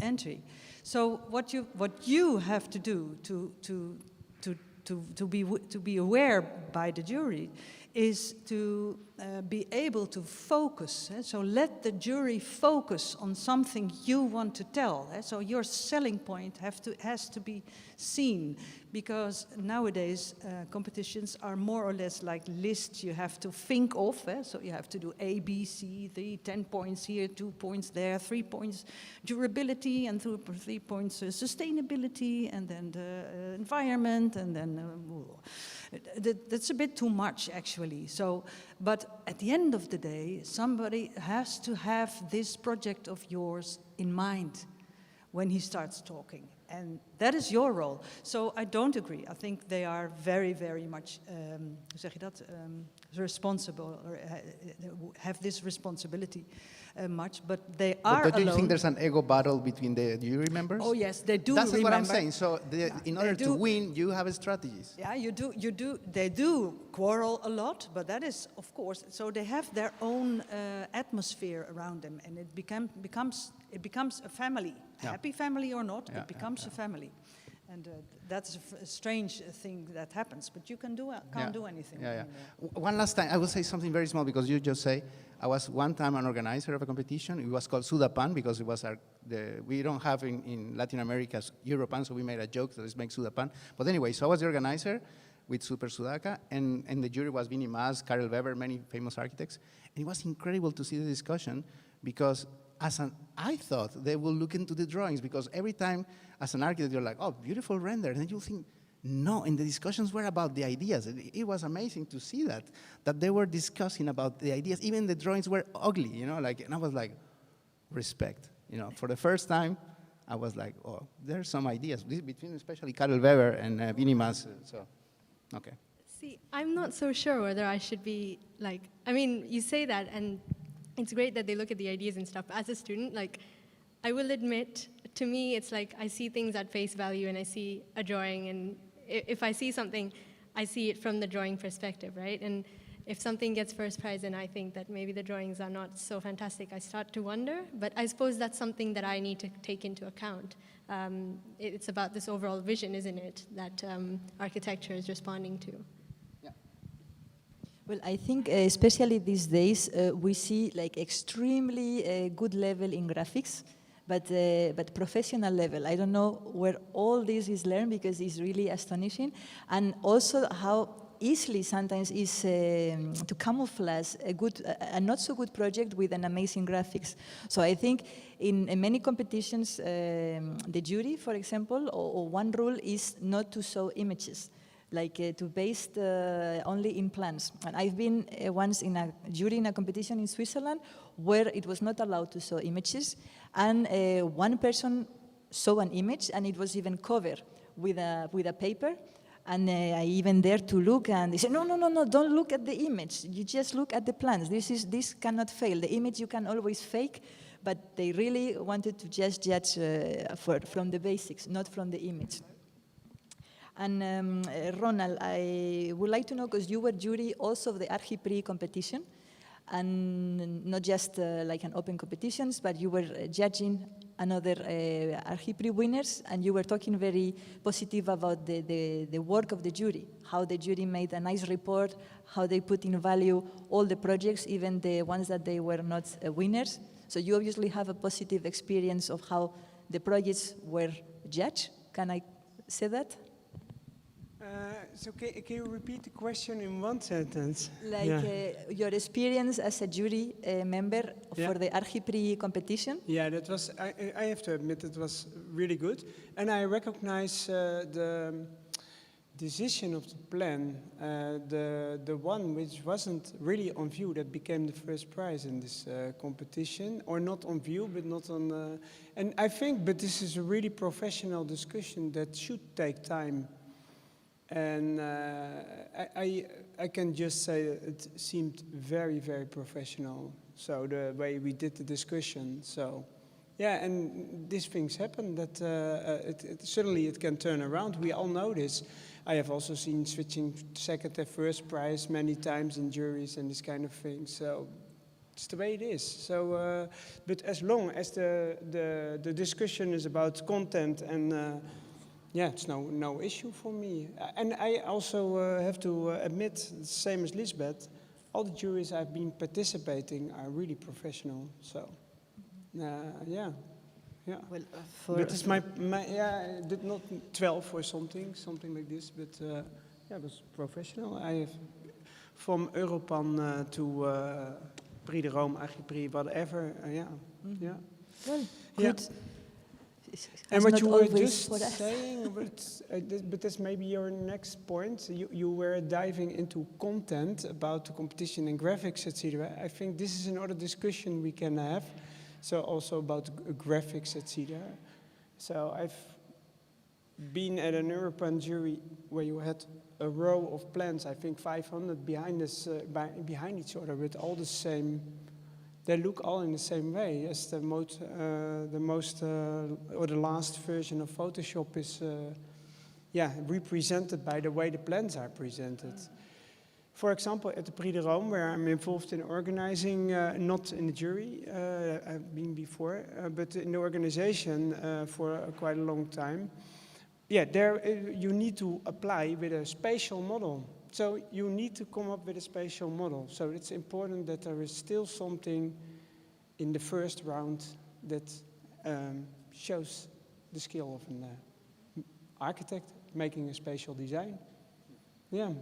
entry. So what you have to do to be aware by the jury is to be able to focus. So let the jury focus on something you want to tell. So your selling point has to be seen, because nowadays competitions are more or less like lists you have to think of. So you have to do A, B, C, 10 points here, 2 points there, 3 points durability, and 3 points sustainability, and then the environment, and then that's a bit too much, actually. So, but at the end of the day, somebody has to have this project of yours in mind when he starts talking. And that is your role. So I don't agree. I think they are very, very much, responsible, or have this responsibility much, but they are But do you alone. think there's an ego battle between the jury members? Oh yes, they do. That's remember. what I'm saying. So in order to do. win, you have strategies. Yeah, you do. They do quarrel a lot, but that is, of course, so they have their own atmosphere around them, and it becomes a family, Yeah. happy family or not, Yeah, it becomes a family, and that's a strange thing that happens. But you can't do anything. Yeah. One last time, I will say something very small, because you just say, I was one time an organizer of a competition. It was called Sudapan, because it was we don't have in Latin America Europan, so we made a joke, so let's make Sudapan. But anyway, so I was the organizer with Super Sudaca, and the jury was Vinnie Mas, Karel Weber, many famous architects. And it was incredible to see the discussion, because I thought they will look into the drawings, because every time as an architect, you're like, oh, beautiful render, and then you think, no, and the discussions were about the ideas. It was amazing to see that they were discussing about the ideas. Even the drawings were ugly, you know, like, and I was like, respect, you know. For the first time, I was like, oh, there's some ideas, between especially Karel Weber and Vinnie Mas, so, okay. See, I'm not so sure whether I should be like, I mean, you say that, and it's great that they look at the ideas and stuff. But as a student, like, I will admit, to me, it's like I see things at face value, and I see a drawing, and if I see something, I see it from the drawing perspective, right? And if something gets first prize and I think that maybe the drawings are not so fantastic, I start to wonder. But I suppose that's something that I need to take into account. It's about this overall vision, isn't it, that architecture is responding to. Well, I think especially these days, we see like extremely good level in graphics, but professional level. I don't know where all this is learned, because it's really astonishing. And also how easily sometimes is to camouflage a not so good project with an amazing graphics. So I think in many competitions, the jury, for example, or one rule is not to show images, to base only in plans. And I've been once in a jury in a competition in Switzerland where it was not allowed to show images, and one person saw an image, and it was even covered with a paper. And I even dared to look, and they said, no, don't look at the image. You just look at the plans. This cannot fail. The image you can always fake, but they really wanted to just judge from the basics, not from the image. And Ronald, I would like to know, because you were jury also of the Archiprix competition, and not just like an open competitions, but you were judging another Archiprix winners, and you were talking very positive about the work of the jury, how the jury made a nice report, how they put in value all the projects, even the ones that they were not winners. So you obviously have a positive experience of how the projects were judged. Can I say that? So can you repeat the question in one sentence? Your experience as a jury member for the Archiprix competition? Yeah, that was, I have to admit, it was really good. And I recognize the decision of the plan, the one which wasn't really on view, that became the first prize in this competition, or not on view, but not on, and I think, but this is a really professional discussion that should take time. And I can just say it seemed very, very professional. So the way we did the discussion. So yeah, and these things happen that suddenly it can turn around. We all know this. I have also seen switching second and first prize many times in juries and this kind of thing. So it's the way it is. So, but as long as the discussion is about content and yeah, it's no issue for me. And I also have to admit, same as Lisbeth, all the juries I've been participating are really professional. So, yeah. Well, but it's my yeah, I did not 12 or something like this, but yeah, it was professional. I have from Europan to Prix de Rome, Archiprix, whatever. Yeah, yeah. Well, good. Yeah. And what you were just saying, but that's maybe your next point. You were diving into content about the competition and graphics, etc. I think this is another discussion we can have. So also about graphics, etc. So I've been at an European jury where you had a row of plans, I think 500 behind us, behind each other, with all the same. They look all in the same way as the last version of Photoshop is, represented by the way the plans are presented. For example, at the Prix de Rome, where I'm involved in organizing, not in the jury, I've been before, but in the organization for quite a long time. Yeah, there you need to apply with a spatial model. So you need to come up with a spatial model. So it's important that there is still something in the first round that shows the skill of an architect making a spatial design. Yeah,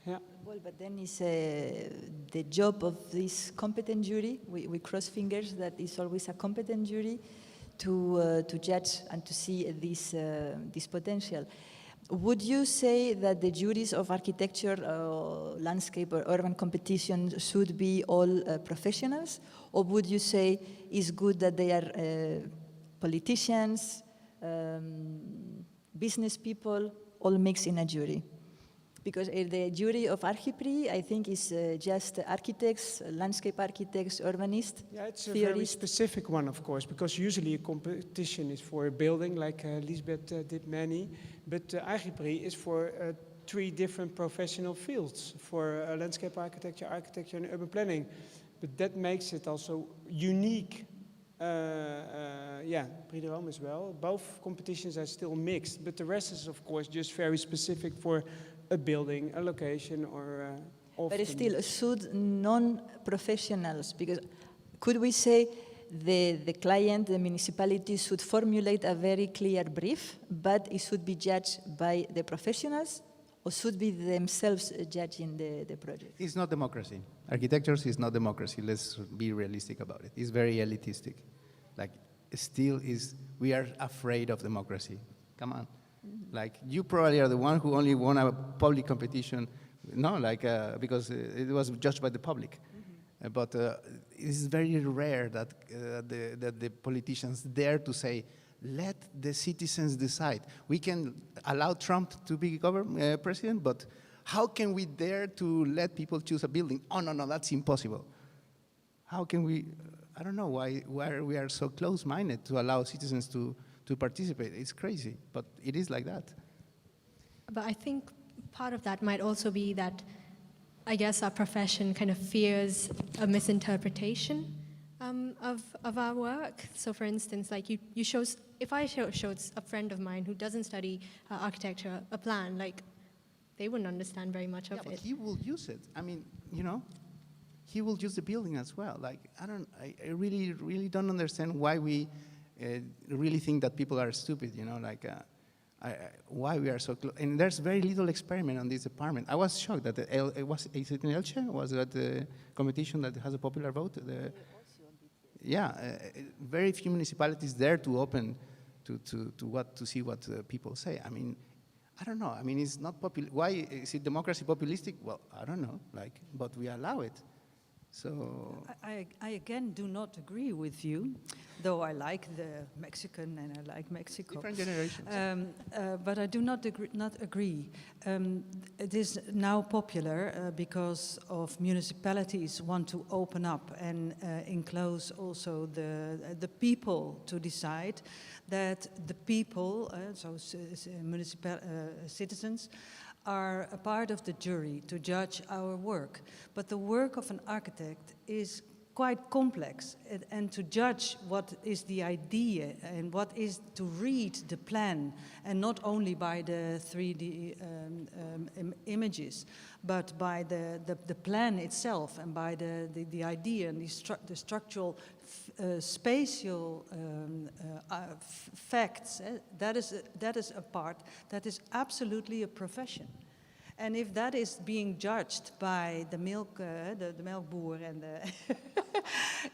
yeah. Well, but then it's the job of this competent jury. We cross fingers that it's always a competent jury to judge and to see this potential. Would you say that the juries of architecture, landscape or urban competition should be all professionals? Or would you say it's good that they are politicians, business people, all mixed in a jury? Because the jury of Archiprix, I think, is just architects, landscape architects, urbanists, yeah, it's a theorists. very specific one, of course, because usually a competition is for a building, like Lisbeth did many, but Archiprix is for 3 different professional fields, for landscape architecture, architecture, and urban planning. But that makes it also unique. Yeah, Prix de Rome as well. Both competitions are still mixed, but the rest is, of course, just very specific for a building, a location, or But still, should non-professionals, because could we say the client, the municipality, should formulate a very clear brief, but it should be judged by the professionals, or should be themselves judging the project? It's not democracy. Architecture is not democracy. Let's be realistic about it. It's very elitistic. Like, still is, we are afraid of democracy. Come on. Like, you probably are the one who only won a public competition, no, like, because it was judged by the public. But it is very rare that, that the politicians dare to say, let the citizens decide. We can allow Trump to be president, but how can we dare to let people choose a building? Oh, no, that's impossible. How can we, I don't know why we are so close-minded to allow citizens to participate. It's crazy, but it is like that. But I think part of that might also be that I guess our profession kind of fears a misinterpretation of our work. So for instance, like you show, if I showed a friend of mine who doesn't study architecture a plan, like they wouldn't understand very much of But it. he will use it. I mean, you know, he will use the building as well. Like, I really don't understand why we really think that people are stupid, you know, like, why we are so close. And there's very little experiment on this department. I was shocked that is it in Elche? Was that the competition that has a popular vote? Very few municipalities dare to open to see what people say. I mean, I don't know. I mean, it's not popular. Why is it democracy populistic? Well, I don't know. Like, but we allow it. So I again do not agree with you, though I like the Mexican and I like Mexico. different generations. But I do not agree. It is now popular because of municipalities want to open up and enclose also the people to decide that the people, citizens, are a part of the jury to judge our work. But the work of an architect is quite complex, and to judge what is the idea and what is to read the plan, and not only by the 3D images, but by the plan itself and by the idea and the structural spatial facts. That is a part that is absolutely a profession. And if that is being judged by the melkboer and the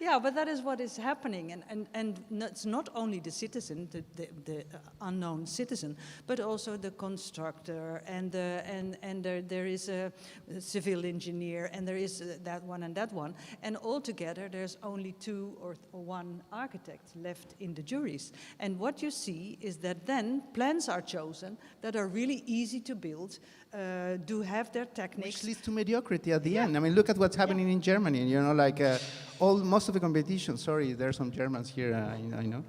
yeah, but that is what is happening, and it's not only the citizen, the unknown citizen, but also the constructor, and there is a civil engineer, and there is that one and that one, and altogether there's only two or one architect left in the juries. And what you see is that then plans are chosen that are really easy to build, do have their techniques. Which leads to mediocrity at the end. I mean, look at what's happening in Germany. You know, like most of the competition. Sorry, there are some Germans here. I know.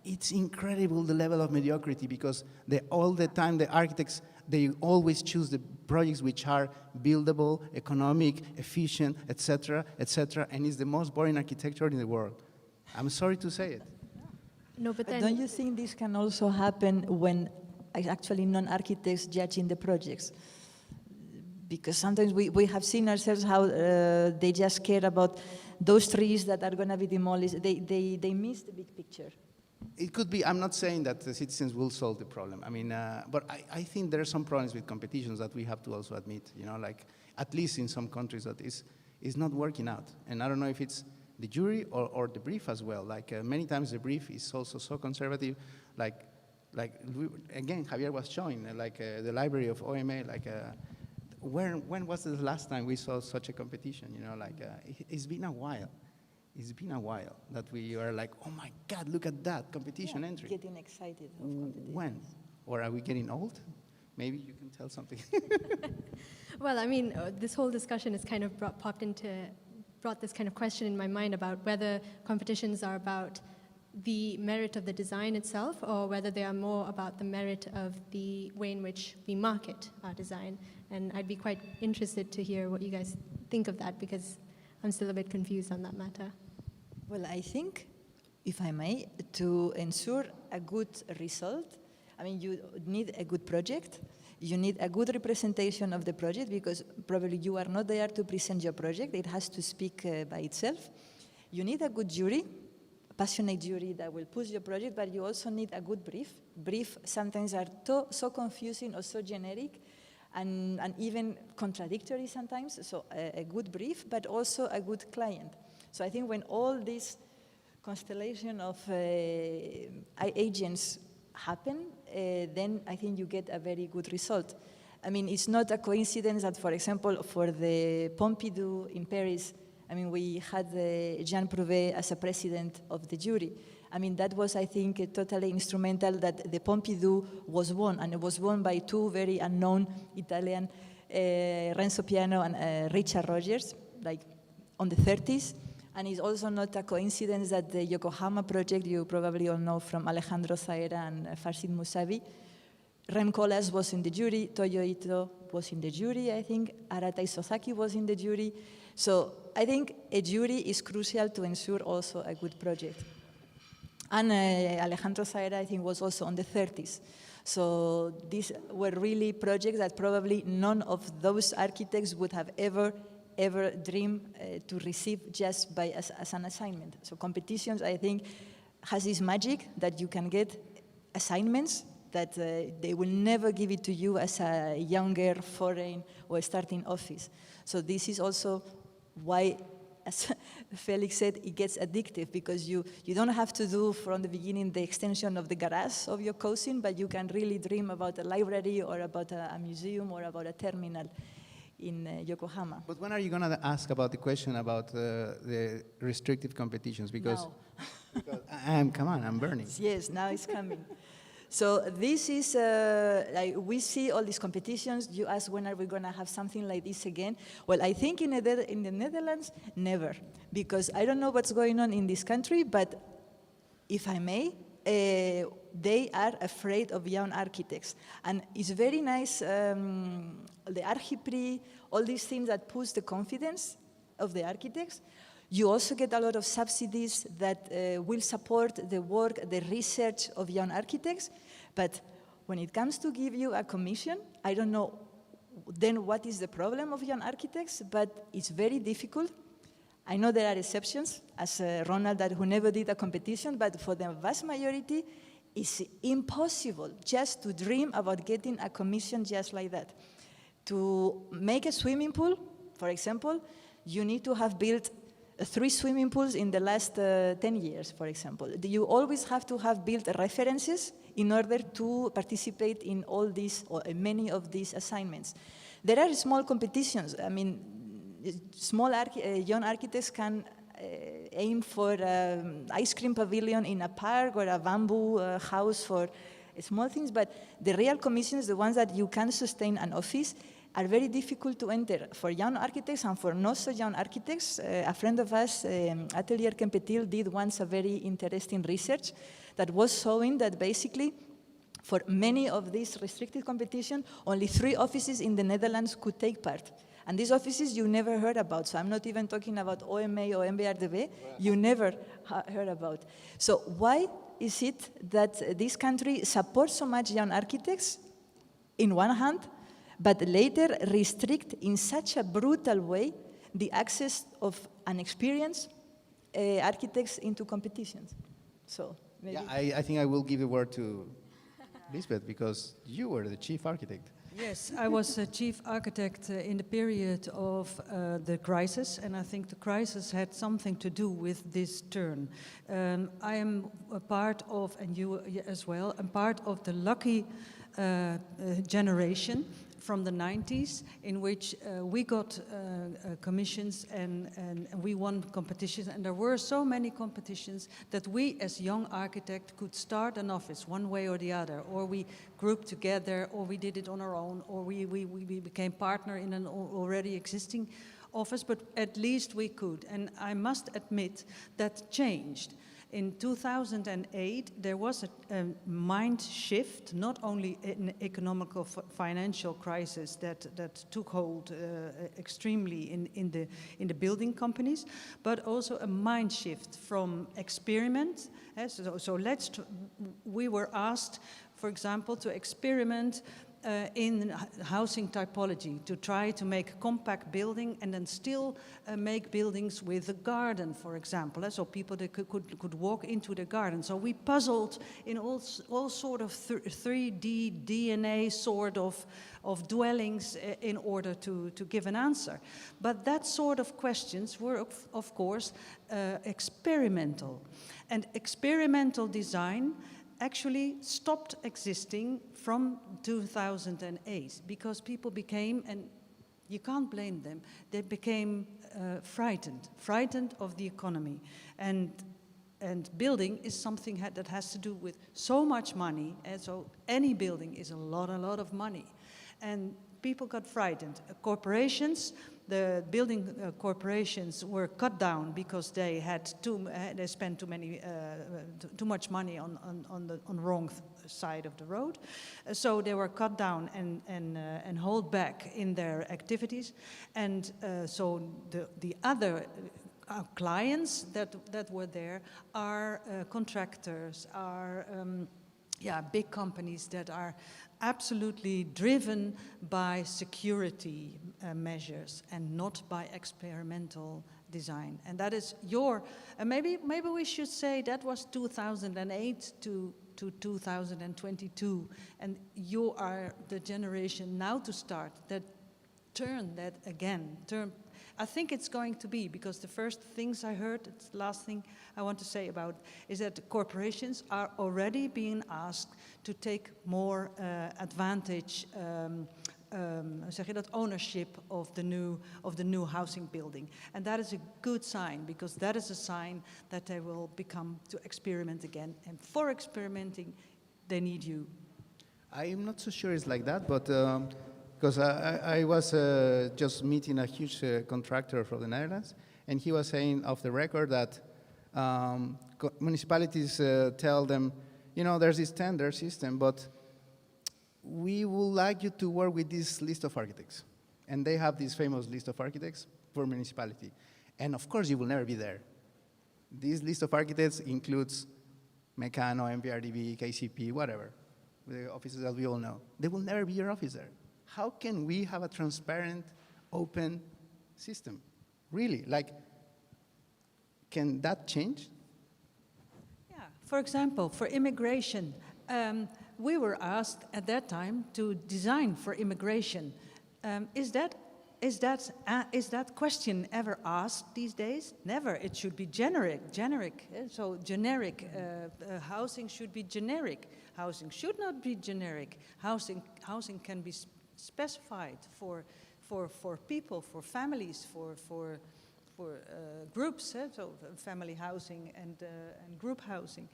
It's incredible the level of mediocrity, because all the time the architects, they always choose the projects which are buildable, economic, efficient, etc., etc., and it's the most boring architecture in the world. I'm sorry to say it. No, but then Don't you think this can also happen when actually non-architects judging the projects? Because sometimes we have seen ourselves how they just care about those trees that are going to be demolished. They miss the big picture. It could be. I'm not saying that the citizens will solve the problem. I mean, but I think there are some problems with competitions that we have to also admit. You know, like at least in some countries that is not working out. And I don't know if it's the jury or the brief as well. Like many times the brief is also so conservative. Like again, Javier was showing the library of OMA. Like when was the last time we saw such a competition? You know, like it's been a while. It's been a while that we are like, oh my God, look at that competition entry. Getting excited. When? Or are we getting old? Maybe you can tell something. well, I mean, this whole discussion has kind of brought this kind of question in my mind about whether competitions are about the merit of the design itself, or whether they are more about the merit of the way in which we market our design. And I'd be quite interested to hear what you guys think of that, because I'm still a bit confused on that matter. Well, I think, if I may, to ensure a good result, I mean, you need a good project. You need a good representation of the project, because probably you are not there to present your project. It has to speak by itself. You need a good jury, a passionate jury that will push your project, but you also need a good brief. Brief sometimes are so confusing or so generic and even contradictory sometimes. So a good brief, but also a good client. So I think when all this constellation of agents happen, then I think you get a very good result. I mean, it's not a coincidence that, for example, for the Pompidou in Paris, I mean, we had Jean Prouvé as a president of the jury. I mean, that was, I think, totally instrumental that the Pompidou was won, and it was won by two very unknown Italian, Renzo Piano and Richard Rogers, like on the 30s. And it's also not a coincidence that the Yokohama project, you probably all know from Alejandro Zaera and Farshid Musavi, Rem Koolhaas was in the jury, Toyo Ito was in the jury, I think, Aratai Sosaki was in the jury. So I think a jury is crucial to ensure also a good project. And Alejandro Zaera, I think, was also on the 30s. So these were really projects that probably none of those architects would have ever dreamed to receive just by as an assignment. So competitions, I think, has this magic that you can get assignments that they will never give it to you as a younger, foreign, or starting office. So this is also why, as Felix said, it gets addictive, because you don't have to do from the beginning the extension of the garage of your cousin, but you can really dream about a library or about a museum or about a terminal in Yokohama. But when are you going to ask about the question about the restrictive competitions? Because, come on, I'm burning. Yes, now it's coming. So this is, like we see all these competitions. You ask, when are we going to have something like this again? Well, I think in the Netherlands, never. Because I don't know what's going on in this country, but if I may, they are afraid of young architects. And it's very nice, the Archiprix, all these things that push the confidence of the architects. You also get a lot of subsidies that will support the work, the research of young architects. But when it comes to give you a commission, I don't know then what is the problem of young architects, but it's very difficult. I know there are exceptions, as Ronald, who never did a competition, but for the vast majority, it's impossible just to dream about getting a commission just like that. To make a swimming pool, for example, you need to have built 3 swimming pools in the last 10 years, for example. You always have to have built references in order to participate in all these, or many of these assignments. There are small competitions. I mean, small young architects can aim for an ice cream pavilion in a park or a bamboo house for small things, but the real commissions, the ones that you can sustain an office, are very difficult to enter for young architects and for not so young architects. A friend of us, Atelier Kempetil, did once a very interesting research that was showing that basically for many of these restricted competitions, only 3 offices in the Netherlands could take part. And these offices you never heard about, so I'm not even talking about OMA or MBRDB, you never heard about. So why is it that this country supports so much young architects in one hand, but later restrict in such a brutal way the access of unexperienced architects into competitions? So maybe. Yeah, I think I will give the word to Lisbeth, because you were the chief architect. Yes, I was a chief architect in the period of the crisis, and I think the crisis had something to do with this turn. I am a part of, and you as well, I'm part of the lucky generation from the 90s, in which we got commissions and we won competitions, and there were so many competitions that we as young architects could start an office one way or the other, or we grouped together, or we did it on our own, or we became partner in an already existing office, but at least we could. And I must admit that changed. In 2008, there was a mind shift, not only an economical financial crisis that took hold extremely in the building companies, but also a mind shift from experiment. We were asked, for example, to experiment in housing typology, to try to make a compact building and then still make buildings with a garden, for example, so people that could walk into the garden. So we puzzled in all sort of 3D DNA sort of dwellings in order to give an answer. But that sort of questions were, of course, experimental. And experimental design actually stopped existing from 2008 because people became, and you can't blame them, they became frightened of the economy. And building is something that has to do with so much money, and so any building is a lot of money. And people got frightened. Corporations, the building corporations were cut down because they had they spent too much money on the wrong side of the road. So they were cut down and hold back in their activities. And so the other clients that were there are contractors, are big companies that are absolutely driven by security measures and not by experimental design. And that is maybe we should say that was 2008 to 2022, and you are the generation now to start that turn that again. I think it's going to be, because the first things I heard, it's the last thing I want to say about, is that corporations are already being asked to take more advantage, ownership of the new housing building. And that is a good sign, because that is a sign that they will become to experiment again. And for experimenting, they need you. I'm not so sure it's like that, but because I was just meeting a huge contractor from the Netherlands, and he was saying off the record that municipalities tell them, there's this tender system, but we would like you to work with this list of architects. And they have this famous list of architects for municipality. And of course, you will never be there. This list of architects includes Meccano, MPRDB, KCP, whatever, the offices that we all know. They will never be your office there. How can we have a transparent, open system? Really, can that change? Yeah, for example, for immigration, we were asked at that time to design for immigration. Is that question ever asked these days? Never. It should be generic. So generic housing should be generic. Housing should not be generic. Housing can be specified for people, for families, for groups. So family housing and group housing.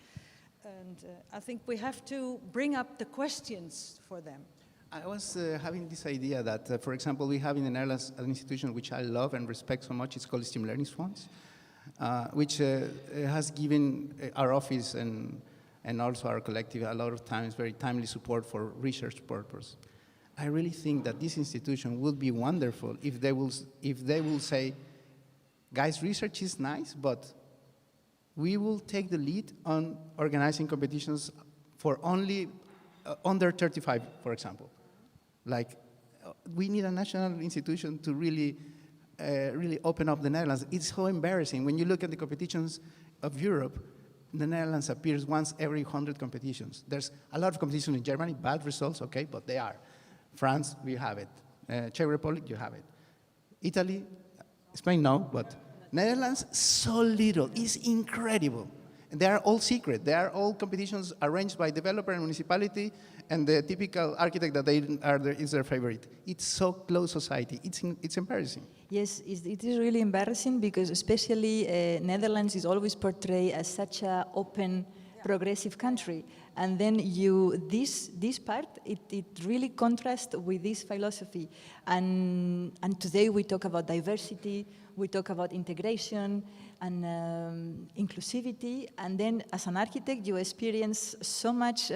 And I think we have to bring up the questions for them. I was having this idea that, for example, we have in the Netherlands an institution which I love and respect so much. It's called Stimuleringsfonds, which has given our office and also our collective a lot of times very timely support for research purpose. I really think that this institution would be wonderful if they will say, guys, research is nice, but we will take the lead on organizing competitions for only under 35, for example. We need a national institution to really open up the Netherlands. It's so embarrassing. When you look at the competitions of Europe, the Netherlands appears once every 100 competitions. There's a lot of competition in Germany, bad results, okay, but they are. France, we have it. Czech Republic, you have it. Italy, Spain, no, but Netherlands, so little. It's incredible. And they are all secret. They are all competitions arranged by developer and municipality, and the typical architect that is their favorite. It's so close society. It's embarrassing. Yes, it is really embarrassing, because especially Netherlands is always portrayed as such an open, progressive country. And then this part, it really contrasts with this philosophy. And today we talk about diversity, we talk about integration and inclusivity. And then as an architect, you experience so much,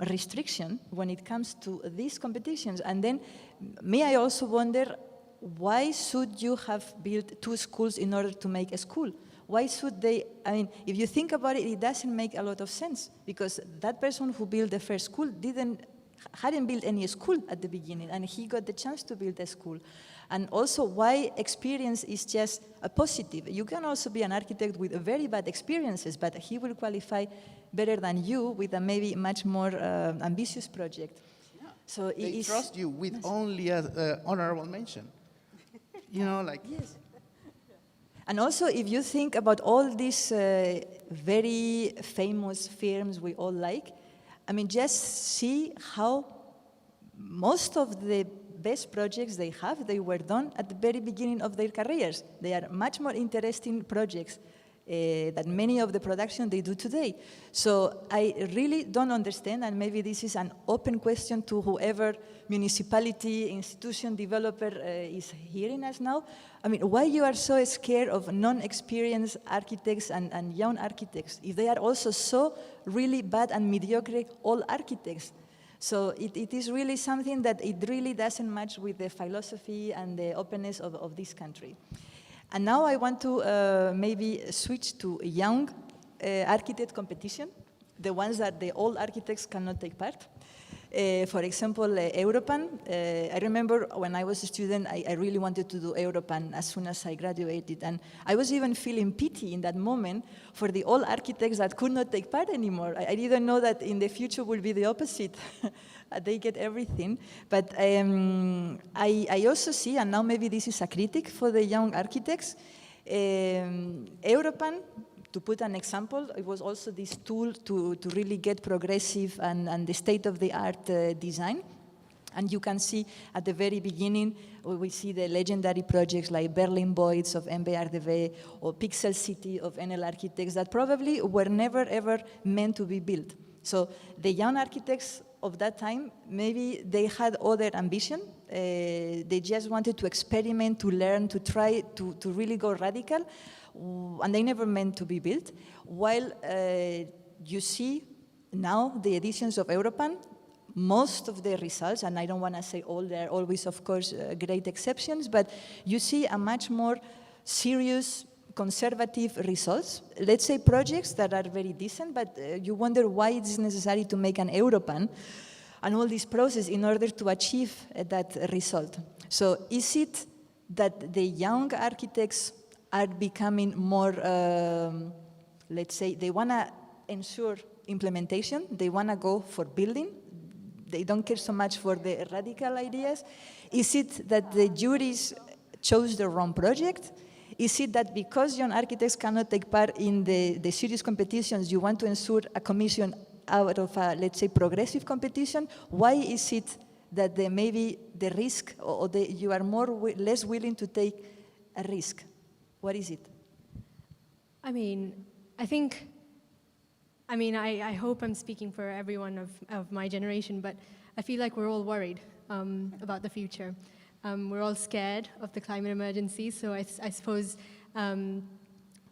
restriction when it comes to these competitions. And then I also wonder, why should you have built 2 schools in order to make a school? Why should they, if you think about it, it doesn't make a lot of sense, because that person who built the first school hadn't built any school at the beginning, and he got the chance to build a school. And also, why experience is just a positive. You can also be an architect with very bad experiences, but he will qualify better than you with a maybe much more ambitious project. Yeah. So they trust you with only an honorable mention. Yes. And also, if you think about all these very famous firms we all like, I mean, just see how most of the best projects they have, they were done at the very beginning of their careers. They are much more interesting projects than many of the production they do today. So I really don't understand, and maybe this is an open question to whoever municipality, institution, developer is hearing us now. I mean, why you are so scared of non-experienced architects and young architects, if they are also so really bad and mediocre old architects? So it is really something that it really doesn't match with the philosophy and the openness of this country. And now I want to maybe switch to young architect competition, the ones that the old architects cannot take part. For example, Europan. I remember when I was a student, I really wanted to do Europan as soon as I graduated. And I was even feeling pity in that moment for the old architects that could not take part anymore. I didn't know that in the future will be the opposite. They get everything. But I also see, and now maybe this is a critic for the young architects, Europan, to put an example, it was also this tool to really get progressive and the state-of-the-art design. And you can see at the very beginning, we see the legendary projects like Berlin Boys of MBRDV or Pixel City of NL Architects that probably were never ever meant to be built. So the young architects of that time, maybe they had other ambition. They just wanted to experiment, to learn, to try to really go radical. And they never meant to be built. While you see now the editions of Europan, most of the results, and I don't want to say all, there are always, of course, great exceptions, but you see a much more serious, conservative results. Let's say projects that are very decent, but you wonder why it is necessary to make an Europan and all this process in order to achieve that result. So is it that the young architects are becoming more, let's say, they want to ensure implementation, they want to go for building, they don't care so much for the radical ideas? Is it that the juries chose the wrong project? Is it that because young architects cannot take part in the serious competitions, you want to ensure a commission out of a, let's say, progressive competition? Why is it that maybe the risk, or you are less willing to take a risk? What is it? I mean, I hope I'm speaking for everyone of my generation, but I feel like we're all worried about the future. We're all scared of the climate emergency, so I suppose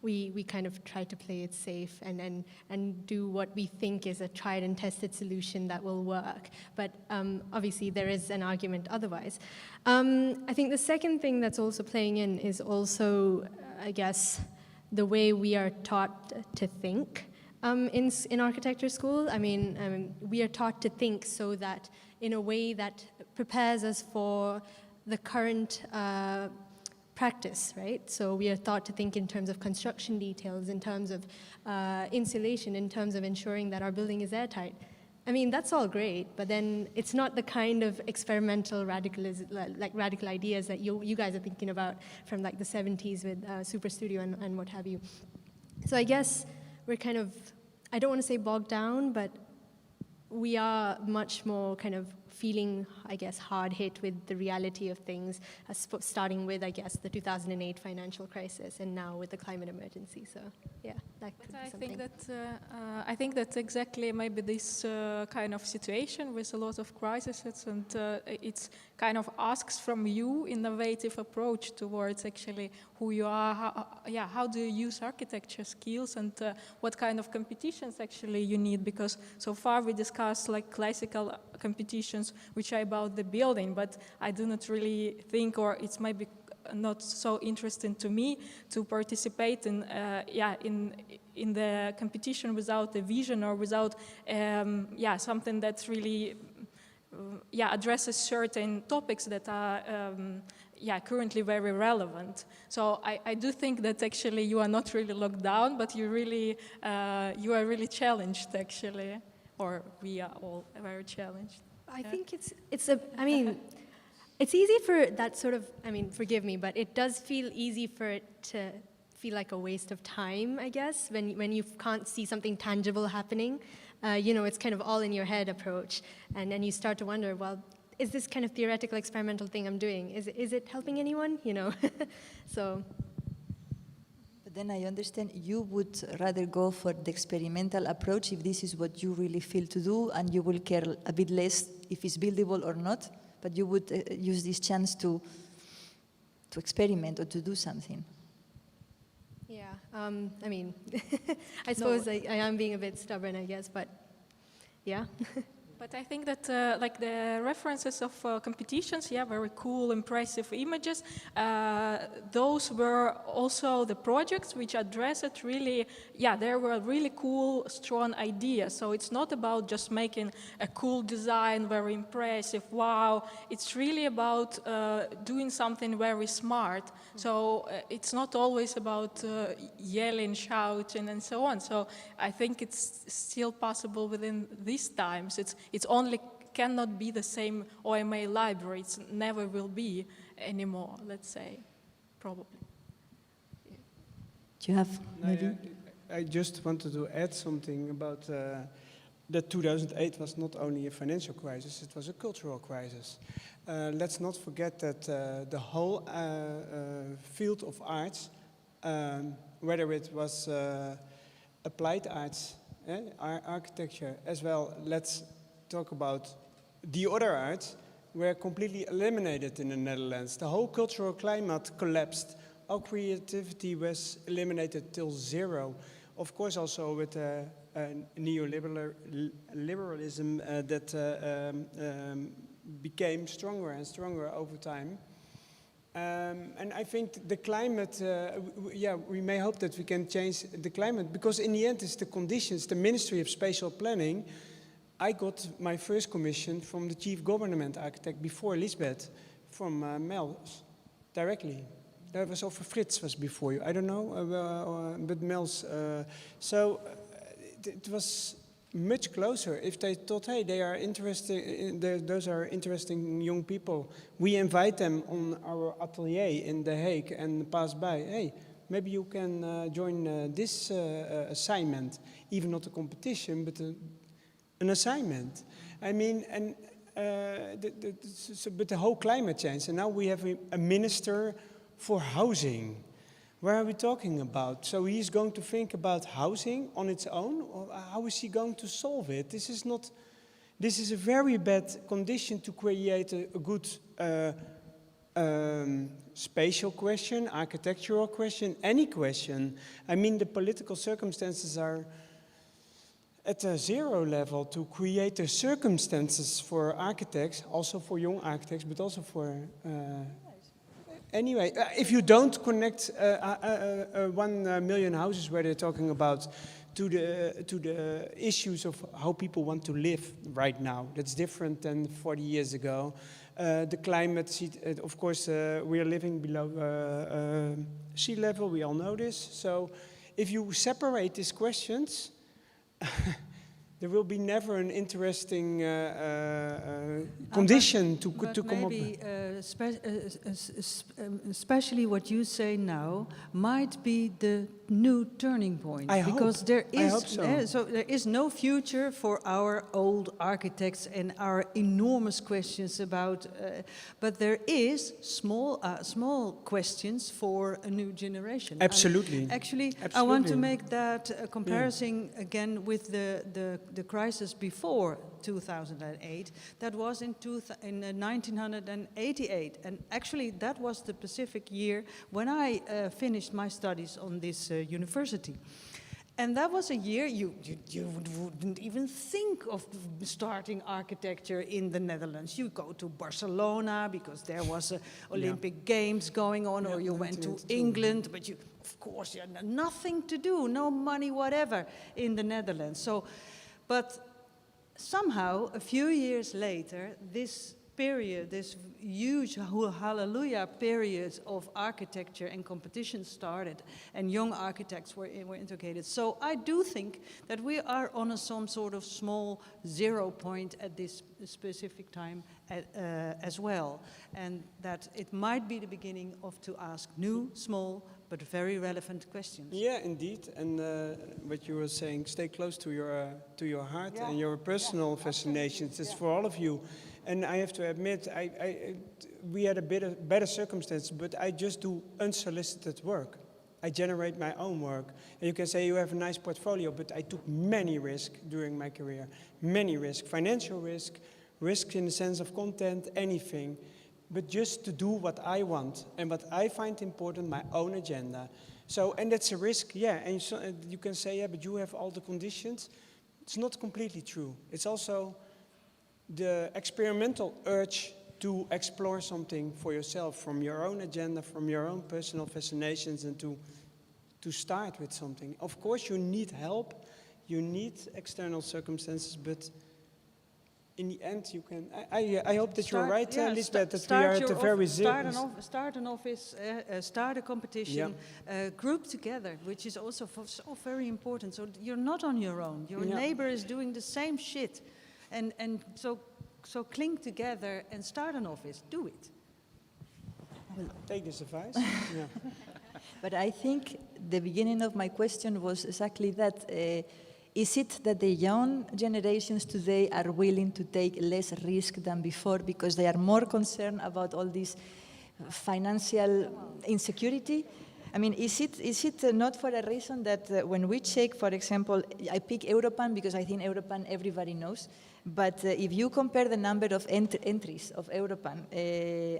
we kind of try to play it safe and do what we think is a tried and tested solution that will work. But obviously there is an argument otherwise. I think the second thing that's also playing in is also, I guess, the way we are taught to think in architecture school. I mean, we are taught to think so that in a way that prepares us for the current practice, right? So we are taught to think in terms of construction details, in terms of insulation, in terms of ensuring that our building is airtight. I mean, that's all great, but then it's not the kind of experimental radical ideas that you guys are thinking about from like the 70s with Super Studio and what have you. So I guess we're kind of, I don't want to say bogged down, but we are much more kind of feeling, I guess, hard hit with the reality of things, starting with, I guess, the 2008 financial crisis and now with the climate emergency. So, yeah, that could be something. I think that exactly maybe this kind of situation with a lot of crises, and it's kind of asks from you innovative approach towards actually who you are, how do you use architecture skills, and what kind of competitions actually you need, because so far we discussed like classical competitions which are about the building, but I do not really think, or it's maybe not so interesting to me to participate in the competition without a vision or without something that really addresses certain topics that are currently very relevant. So I do think that actually you are not really locked down, but you are really challenged actually, or we are all very challenged. I think it's easy for that sort of, forgive me, but it does feel easy for it to feel like a waste of time, I guess, when you can't see something tangible happening. You know, it's kind of all in your head approach. And then you start to wonder, well, is this kind of theoretical experimental thing I'm doing, is it helping anyone, you know? So. But then I understand you would rather go for the experimental approach if this is what you really feel to do, and you will care a bit less if it's buildable or not, but you would use this chance to experiment or to do something. Yeah, I mean, I suppose I am being a bit stubborn, I guess, but yeah. But I think that like the references of competitions, yeah, very cool, impressive images. Those were also the projects which addressed really, yeah, there were really cool, strong ideas. So it's not about just making a cool design, very impressive, wow. It's really about doing something very smart. So it's not always about yelling, shouting, and so on. So I think it's still possible within these times. It's only cannot be the same OMA library. It never will be anymore, let's say, probably. Do you have maybe? I just wanted to add something about that 2008 was not only a financial crisis, it was a cultural crisis. Let's not forget that the whole field of arts, whether it was applied arts, architecture, as well, let's talk about the other arts, were completely eliminated in the Netherlands. The whole cultural climate collapsed. All creativity was eliminated till zero. Of course, also with neoliberalism that became stronger and stronger over time. And I think the climate, yeah, we may hope that we can change the climate, because in the end it's the conditions, the Ministry of Spatial Planning. I got my first commission from the chief government architect before Lisbeth, from Mels, directly. That was over Frits was before you. I don't know, but Mels. So it was much closer. If they thought, hey, they are interesting, those are interesting young people, we invite them on our atelier in The Hague and pass by. Hey, maybe you can join this assignment, even not a competition, but an assignment. I mean, and but the whole climate change, and now we have a minister for housing. Where are we talking about? So he's going to think about housing on its own, or how is he going to solve it? This is not. This is a very bad condition to create a good spatial question, architectural question, any question. I mean, the political circumstances are at a zero level to create the circumstances for architects, also for young architects, but also for anyway, if you don't connect 1 million houses where they're talking about to the issues of how people want to live right now, that's different than 40 years ago. The climate, of course, we are living below sea level, we all know this. So if you separate these questions, there will be never an interesting condition to come up with. Especially what you say now might be the new turning point. I because hope. There is, I hope so. So there is no future for our old architects and our enormous questions about, but there is small questions for a new generation. Absolutely. And actually, Absolutely. I want to make that comparison again with the crisis before 2008. That was in 1988, and actually that was the specific year when I finished my studies on this university. And that was a year you wouldn't even think of starting architecture in the Netherlands. You go to Barcelona because there was Olympic Games going on, or you went to England, but you, of course, you had nothing to do, no money, whatever, in the Netherlands. So, but somehow, a few years later, this period, this huge hallelujah period of architecture and competition started, and young architects were integrated. So I do think that we are on some sort of small zero point at this specific time as well, and that it might be the beginning of to ask new, small, but very relevant questions. Yeah, indeed. And what you were saying, stay close to your heart and your personal fascinations. It's for all of you. And I have to admit, we had a bit of better circumstances, but I just do unsolicited work. I generate my own work. And you can say you have a nice portfolio, but I took many risks during my career. Many risks, financial risk, risks in the sense of content, anything. But just to do what I want and what I find important, my own agenda. So, and that's a risk, yeah. And you can say, yeah, but you have all the conditions. It's not completely true. It's also the experimental urge to explore something for yourself from your own agenda, from your own personal fascinations, and to start with something. Of course, you need help, you need external circumstances, but in the end, you can. I hope that you're right, Lisbeth, that we are at a very resilient. Start an office, start a competition, group together, which is also so very important. So you're not on your own. Your neighbor is doing the same shit, and so cling together and start an office. Do it. Take this advice. Yeah. But I think the beginning of my question was exactly that. Is it that the young generations today are willing to take less risk than before because they are more concerned about all this financial insecurity? I mean, is it not for a reason that when we check, for example, I pick Europan because I think Europan everybody knows, but if you compare the number of entries of Europan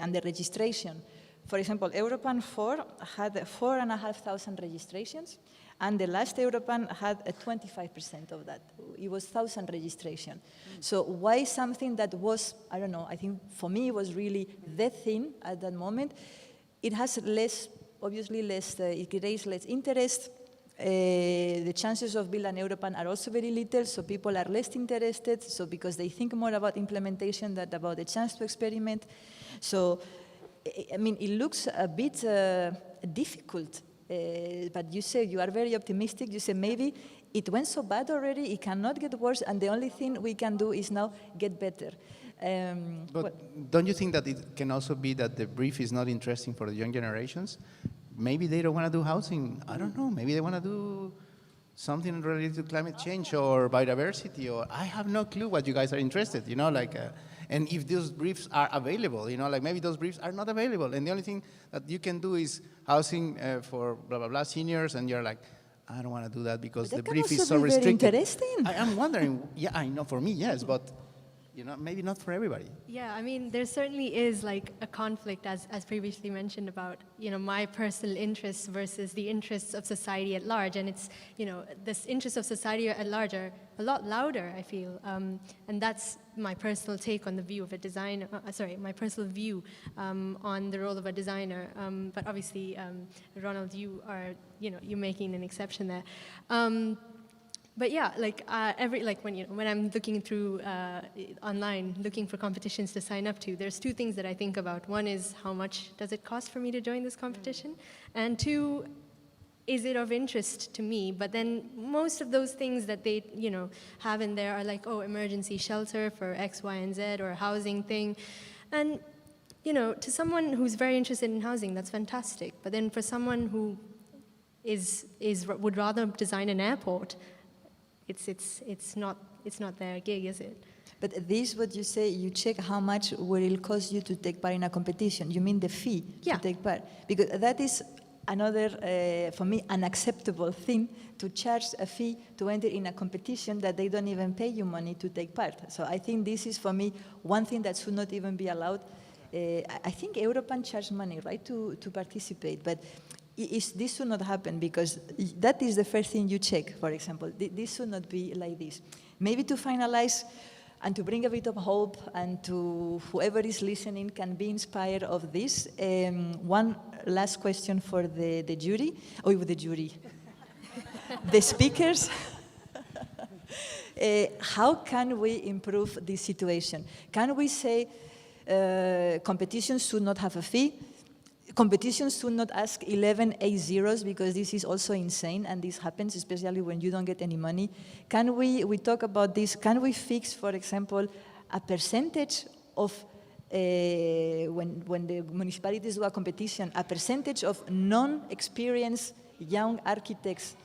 and the registration, for example, Europan 4 had 4,500 registrations, and the last Europan had 25% of that. It was 1,000 registration. So why something that was, I don't know, I think for me it was really the thing at that moment. It has less, obviously less, it creates less interest. The chances of building an Europan are also very little, so people are less interested, so because they think more about implementation than about the chance to experiment. So, I mean, it looks a bit difficult. But you say you are very optimistic. You say maybe it went so bad already, it cannot get worse, and the only thing we can do is now get better. But don't you think that it can also be that the brief is not interesting for the young generations? Maybe they don't want to do housing. I don't know. Maybe they want to do something related to climate change or biodiversity, or I have no clue what you guys are interested, you know, like, and if those briefs are available, you know, like maybe those briefs are not available, and the only thing that you can do is housing for blah, blah, blah seniors, and you're like, I don't want to do that because the brief is so restricted. Very interesting. I am wondering, yeah, I know for me, yes, but you know, maybe not for everybody. Yeah, I mean, there certainly is like a conflict, as previously mentioned, about, you know, my personal interests versus the interests of society at large. And it's, you know, this interests of society at large are a lot louder, I feel. And that's my personal take on the view of a designer, my personal view on the role of a designer. But obviously, Ronald, you are, you know, you're making an exception there. But yeah, like when I'm looking through online, looking for competitions to sign up to, there's two things that I think about. One is how much does it cost for me to join this competition, and two, is it of interest to me? But then most of those things that they, you know, have in there are like, oh, emergency shelter for X, Y, and Z, or a housing thing, and you know, to someone who's very interested in housing, that's fantastic. But then for someone who would rather design an airport, it's not their gig, is it? But this, what you say, you check how much will it cost you to take part in a competition. You mean the fee to take part? Because that is another, for me, unacceptable thing, to charge a fee to enter in a competition that they don't even pay you money to take part. So I think this is, for me, one thing that should not even be allowed. I think Europan charges money, right, to participate, but this should not happen, because that is the first thing you check, for example. This should not be like this. Maybe to finalize and to bring a bit of hope, and to whoever is listening can be inspired of this. One last question for the jury, the speakers. How can we improve this situation? Can we say competitions should not have a fee? Competitions should not ask 11 A0s, because this is also insane, and this happens especially when you don't get any money. Can we talk about this? Can we fix, for example, a percentage of when the municipalities do a competition, a percentage of non-experienced young architects,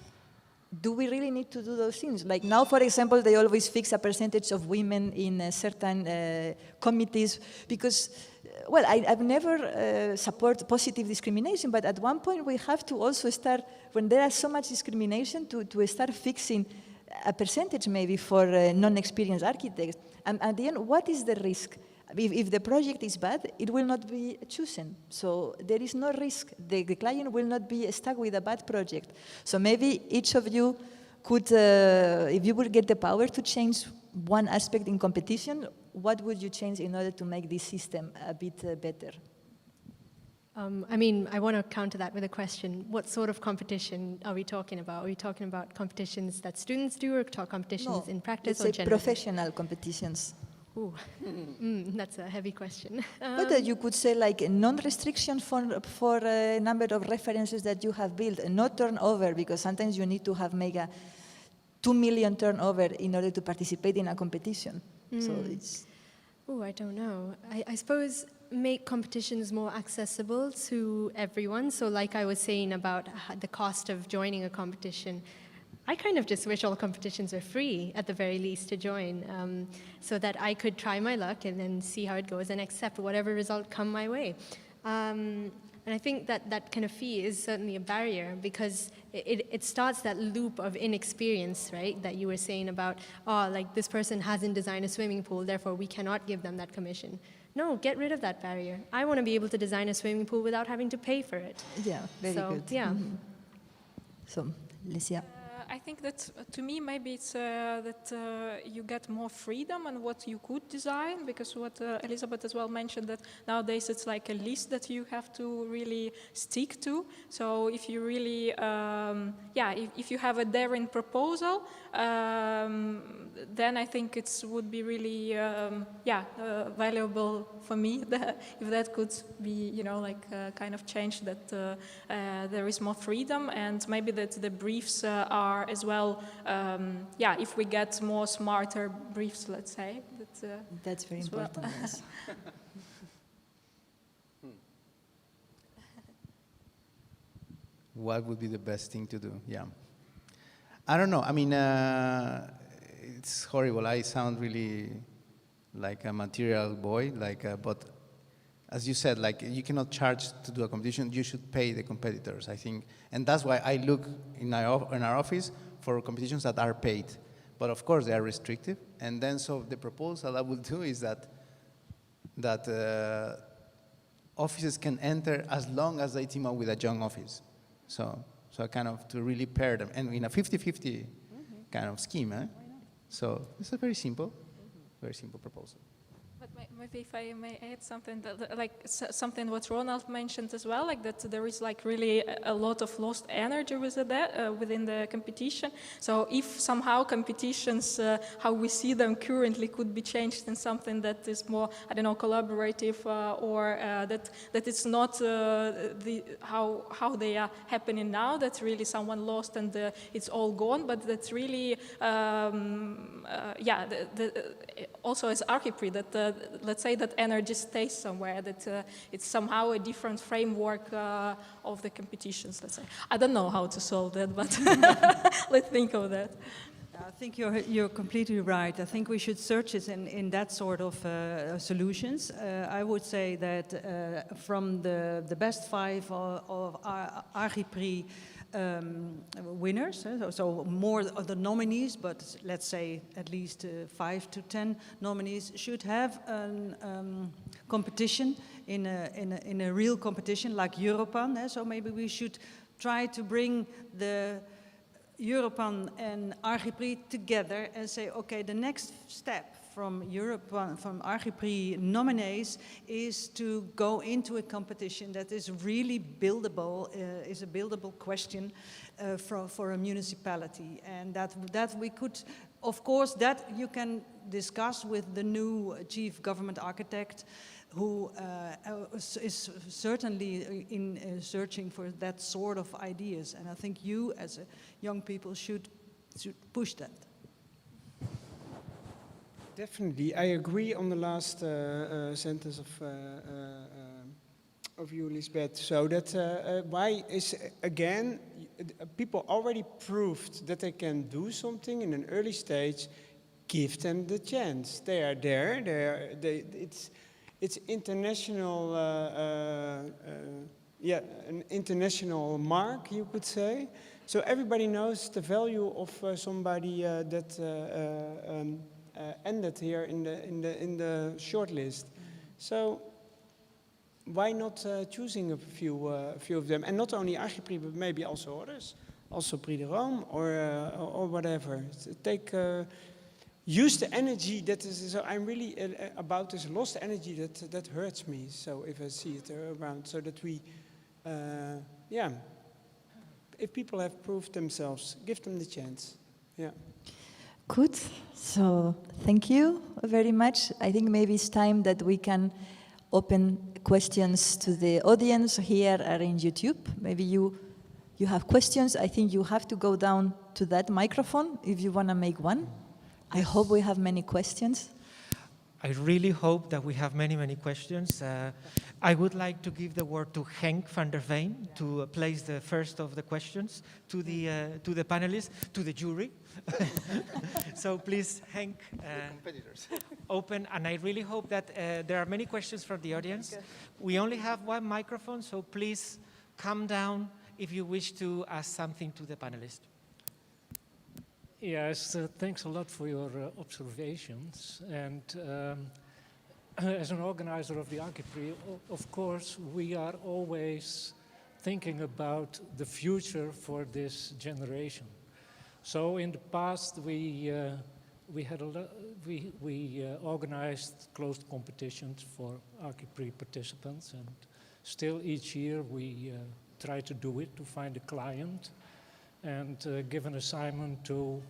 do we really need to do those things? Like now, for example, they always fix a percentage of women in certain committees because, well, I've never supported positive discrimination, but at one point we have to also start, when there is so much discrimination, to start fixing a percentage maybe for non-experienced architects. And at the end, what is the risk? If the project is bad, it will not be chosen. So there is no risk. The client will not be stuck with a bad project. So maybe each of you could, if you would get the power to change one aspect in competition, what would you change in order to make this system a bit better? I mean, I want to counter that with a question. What sort of competition are we talking about? Are we talking about competitions that students do or competitions in practice or generally? Professional competitions. Ooh, that's a heavy question. But you could say like a non-restriction for a number of references that you have built, no turnover, because sometimes you need to have make a 2 million turnover in order to participate in a competition. So it's... Oh, I don't know. I suppose make competitions more accessible to everyone. So like I was saying about the cost of joining a competition, I kind of just wish all competitions were free, at the very least, to join, so that I could try my luck and then see how it goes and accept whatever result come my way. And I think that that kind of fee is certainly a barrier because it starts that loop of inexperience, right, that you were saying about, oh, like this person hasn't designed a swimming pool, therefore we cannot give them that commission. No, get rid of that barrier. I want to be able to design a swimming pool without having to pay for it. Yeah, very good. Yeah. Mm-hmm. So, Licia. I think that to me maybe it's that you get more freedom on what you could design, because what Elizabeth as well mentioned, that nowadays it's like a list that you have to really stick to. So if you really, if you have a daring proposal, then I think it would be really, valuable for me if that could be, kind of change that there is more freedom, and maybe that the briefs are as well, if we get more smarter briefs, let's say. That's very important, well. Yes. What would be the best thing to do? Yeah. I don't know. I mean, it's horrible. I sound really like a material boy, but as you said, like you cannot charge to do a competition. You should pay the competitors, I think, and that's why I look in our office for competitions that are paid. But of course, they are restrictive. And then, so the proposal I will do is that offices can enter as long as they team up with a young office. So kind of to really pair them, and in a 50-50 kind of scheme. So it's a very simple proposal. But maybe if I may add something, something what Ronald mentioned as well, like that there is like really a lot of lost energy within the competition. So if somehow competitions, how we see them currently, could be changed in something that is more, I don't know, collaborative, or that it's not how they are happening now. That's really someone lost and it's all gone. But that's really, also as Archiprix, that let's say that energy stays somewhere, that it's somehow a different framework of the competitions, let's say. I don't know how to solve that, but let's think of that. I think you're completely right. I think we should search it in that sort of solutions. I would say that from the best 5 of Archiprix winners, so more of the nominees, but let's say at least 5 to 10 nominees should have a competition in a real competition like Europan. So maybe we should try to bring the Europan and Archiprix together and say, okay, the next step from Europan, from Archiprix nominees is to go into a competition that is really buildable, is a buildable question for a municipality. And that we could, of course, that you can discuss with the new chief government architect, who is certainly in searching for that sort of ideas. And I think you, as young people, should push that. Definitely, I agree on the last sentence of you, Lisbeth. So that why is again, people already proved that they can do something in an early stage. Give them the chance. They are there. It's international. Yeah, an international mark, you could say. So everybody knows the value of somebody that ended here in the shortlist. So why not choosing a few of them, and not only Archiprix, but maybe also others, also Prix de Rome or whatever. Use the energy that is. So I'm really about this lost energy that hurts me. So if I see it around, so that we, yeah, if people have proved themselves, give them the chance. Yeah. Good. So thank you very much. I think maybe it's time that we can open questions to the audience here or in YouTube. Maybe you have questions. I think you have to go down to that microphone if you want to make one. I hope we have many questions. I really hope that we have many, many questions. I would like to give the word to Henk van der Veen to place the first of the questions to the panelists, to the jury. So please, Henk, open. And I really hope that there are many questions from the audience. We only have one microphone, so please come down if you wish to ask something to the panelists. Yes, thanks a lot for your observations. And as an organizer of the Archiprix, of course, we are always thinking about the future for this generation. So in the past, we organized closed competitions for Archiprix participants, and still each year we try to do it, to find a client and give an assignment to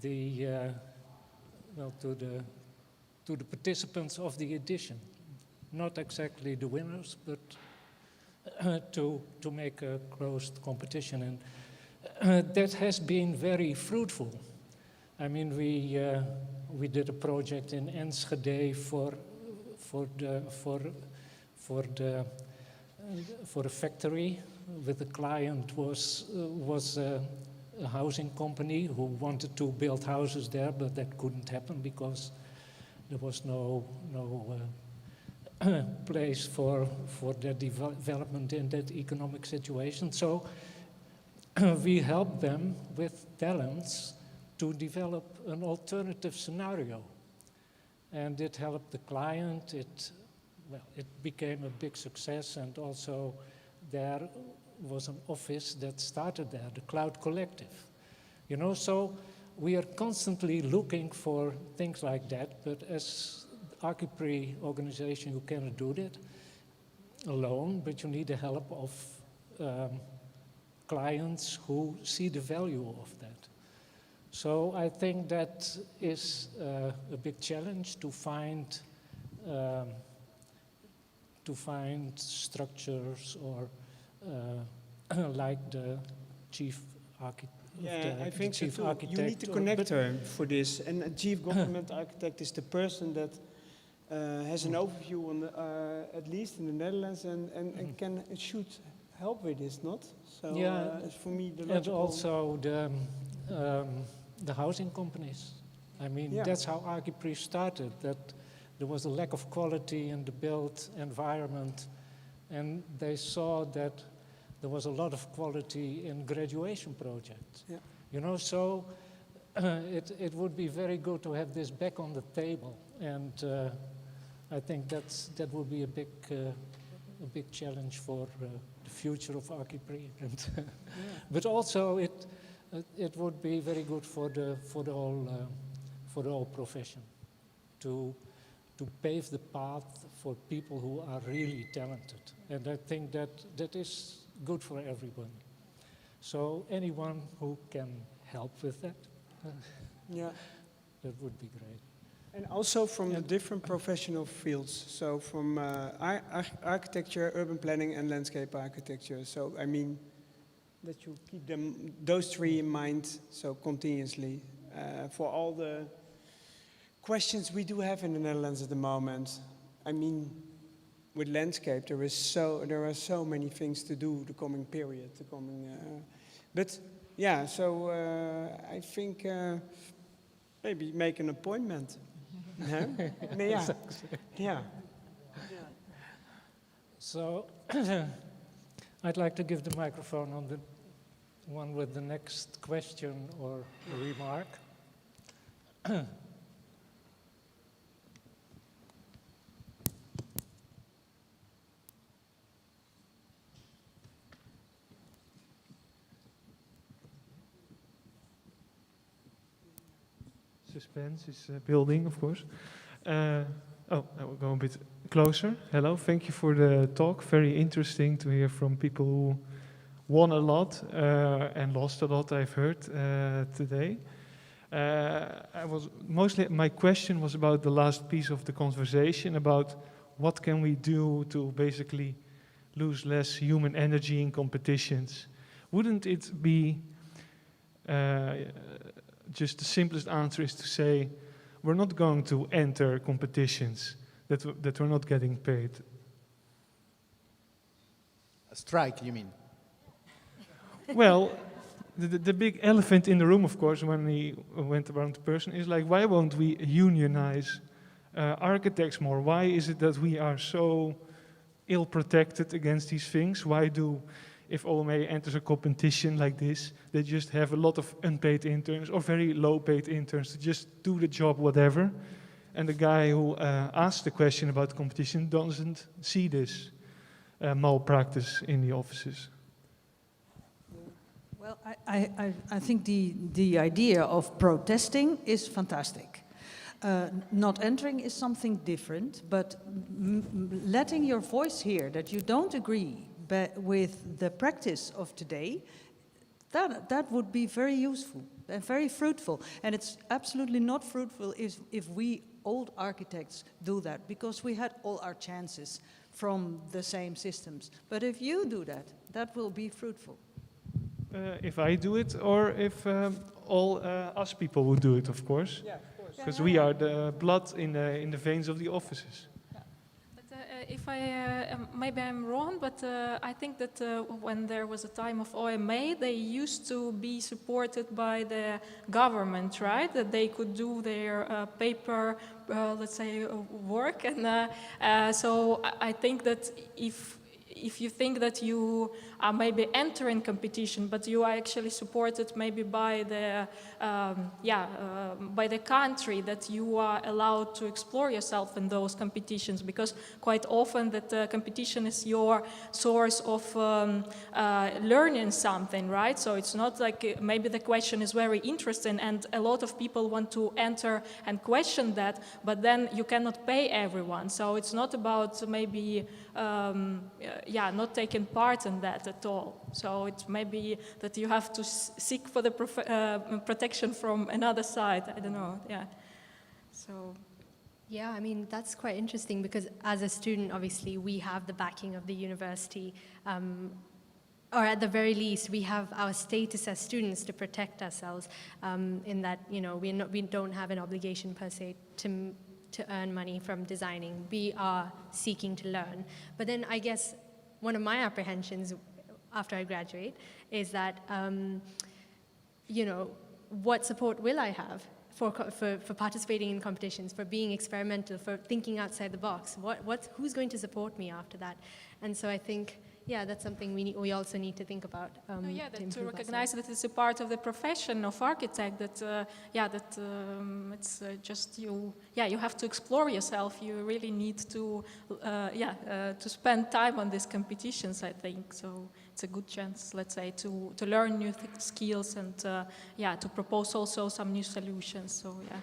the to the participants of the edition, not exactly the winners, but to make a closed competition, and that has been very fruitful. I mean, we did a project in Enschede for a factory. With the client was a housing company who wanted to build houses there, but that couldn't happen because there was no place for their development in that economic situation. So we helped them with talents to develop an alternative scenario, and it helped the client. It became a big success, and also there was an office that started there, the Cloud Collective. You know, so we are constantly looking for things like that, but as Archiprix organization, you cannot do that alone, but you need the help of clients who see the value of that. So I think that is a big challenge to find structures or like the chief architect. Yeah, I think so too. You need a connector for this, and a chief government architect is the person that has an overview on at least in the Netherlands, and should help with this, not? So yeah, it's for me the logical. And also the housing companies. I mean, that's how Archiprix started. That there was a lack of quality in the built environment, and they saw that there was a lot of quality in graduation projects. Yeah. You know, so it would be very good to have this back on the table, and I think that would be a big challenge for the future of Archiprix. And but also it would be very good for the whole profession to pave the path for people who are really talented, and I think that is good for everyone. So anyone who can help with that, that would be great. And also from the different professional fields, so from architecture, urban planning, and landscape architecture. So I mean, that you keep those three in mind, so continuously, for all the questions we do have in the Netherlands at the moment. I mean, with landscape, there are so many things to do the coming period, but yeah. So I think maybe make an appointment. No? Yeah. Yeah. So I'd like to give the microphone on the one with the next question or remark. Suspense is building, of course. I will go a bit closer. Hello, thank you for the talk. Very interesting to hear from people who won a lot and lost a lot, I've heard today. My question was about the last piece of the conversation, about what can we do to basically lose less human energy in competitions. Wouldn't it be just the simplest answer is to say, we're not going to enter competitions that we're not getting paid? A strike, you mean? Well, the big elephant in the room, of course, when we went around the person, is like, why won't we unionize architects more? Why is it that we are so ill-protected against these things? Why do, if OMA enters a competition like this, they just have a lot of unpaid interns or very low-paid interns to just do the job, whatever. And the guy who asked the question about competition doesn't see this malpractice in the offices. Well, I think the idea of protesting is fantastic. Not entering is something different, but letting your voice hear that you don't agree with the practice of today, that would be very useful and very fruitful. And it's absolutely not fruitful if we old architects do that, because we had all our chances from the same systems. But if you do that, that will be fruitful. If I do it, or if all us people would do it, of course. Yeah, of course. Because we are the blood in the veins of the offices. If maybe I'm wrong, but I think that when there was a time of OMA, they used to be supported by the government, right? That they could do their paper, let's say, work. And so I think that if you think that you are maybe entering competition, but you are actually supported maybe by the by the country, that you are allowed to explore yourself in those competitions, because quite often that competition is your source of learning something, right? So it's not like maybe the question is very interesting and a lot of people want to enter and question that, but then you cannot pay everyone. So it's not about maybe not taking part in that at all. So it's maybe that you have to seek for the protection from another side. I don't know. Yeah. So. Yeah, I mean, that's quite interesting, because as a student, obviously, we have the backing of the university, or at the very least, we have our status as students to protect ourselves, in that, you know, we don't have an obligation per se to earn money from designing. We are seeking to learn. But then I guess one of my apprehensions after I graduate is that, you know, what support will I have for participating in competitions, for being experimental, for thinking outside the box? Who's going to support me after that? And so I think, yeah, that's something we also need to think about. To recognize that it's a part of the profession of architect. That it's just you. Yeah, you have to explore yourself. You really need to to spend time on these competitions, I think. So it's a good chance, let's say, to learn new skills and to propose also some new solutions. So yeah.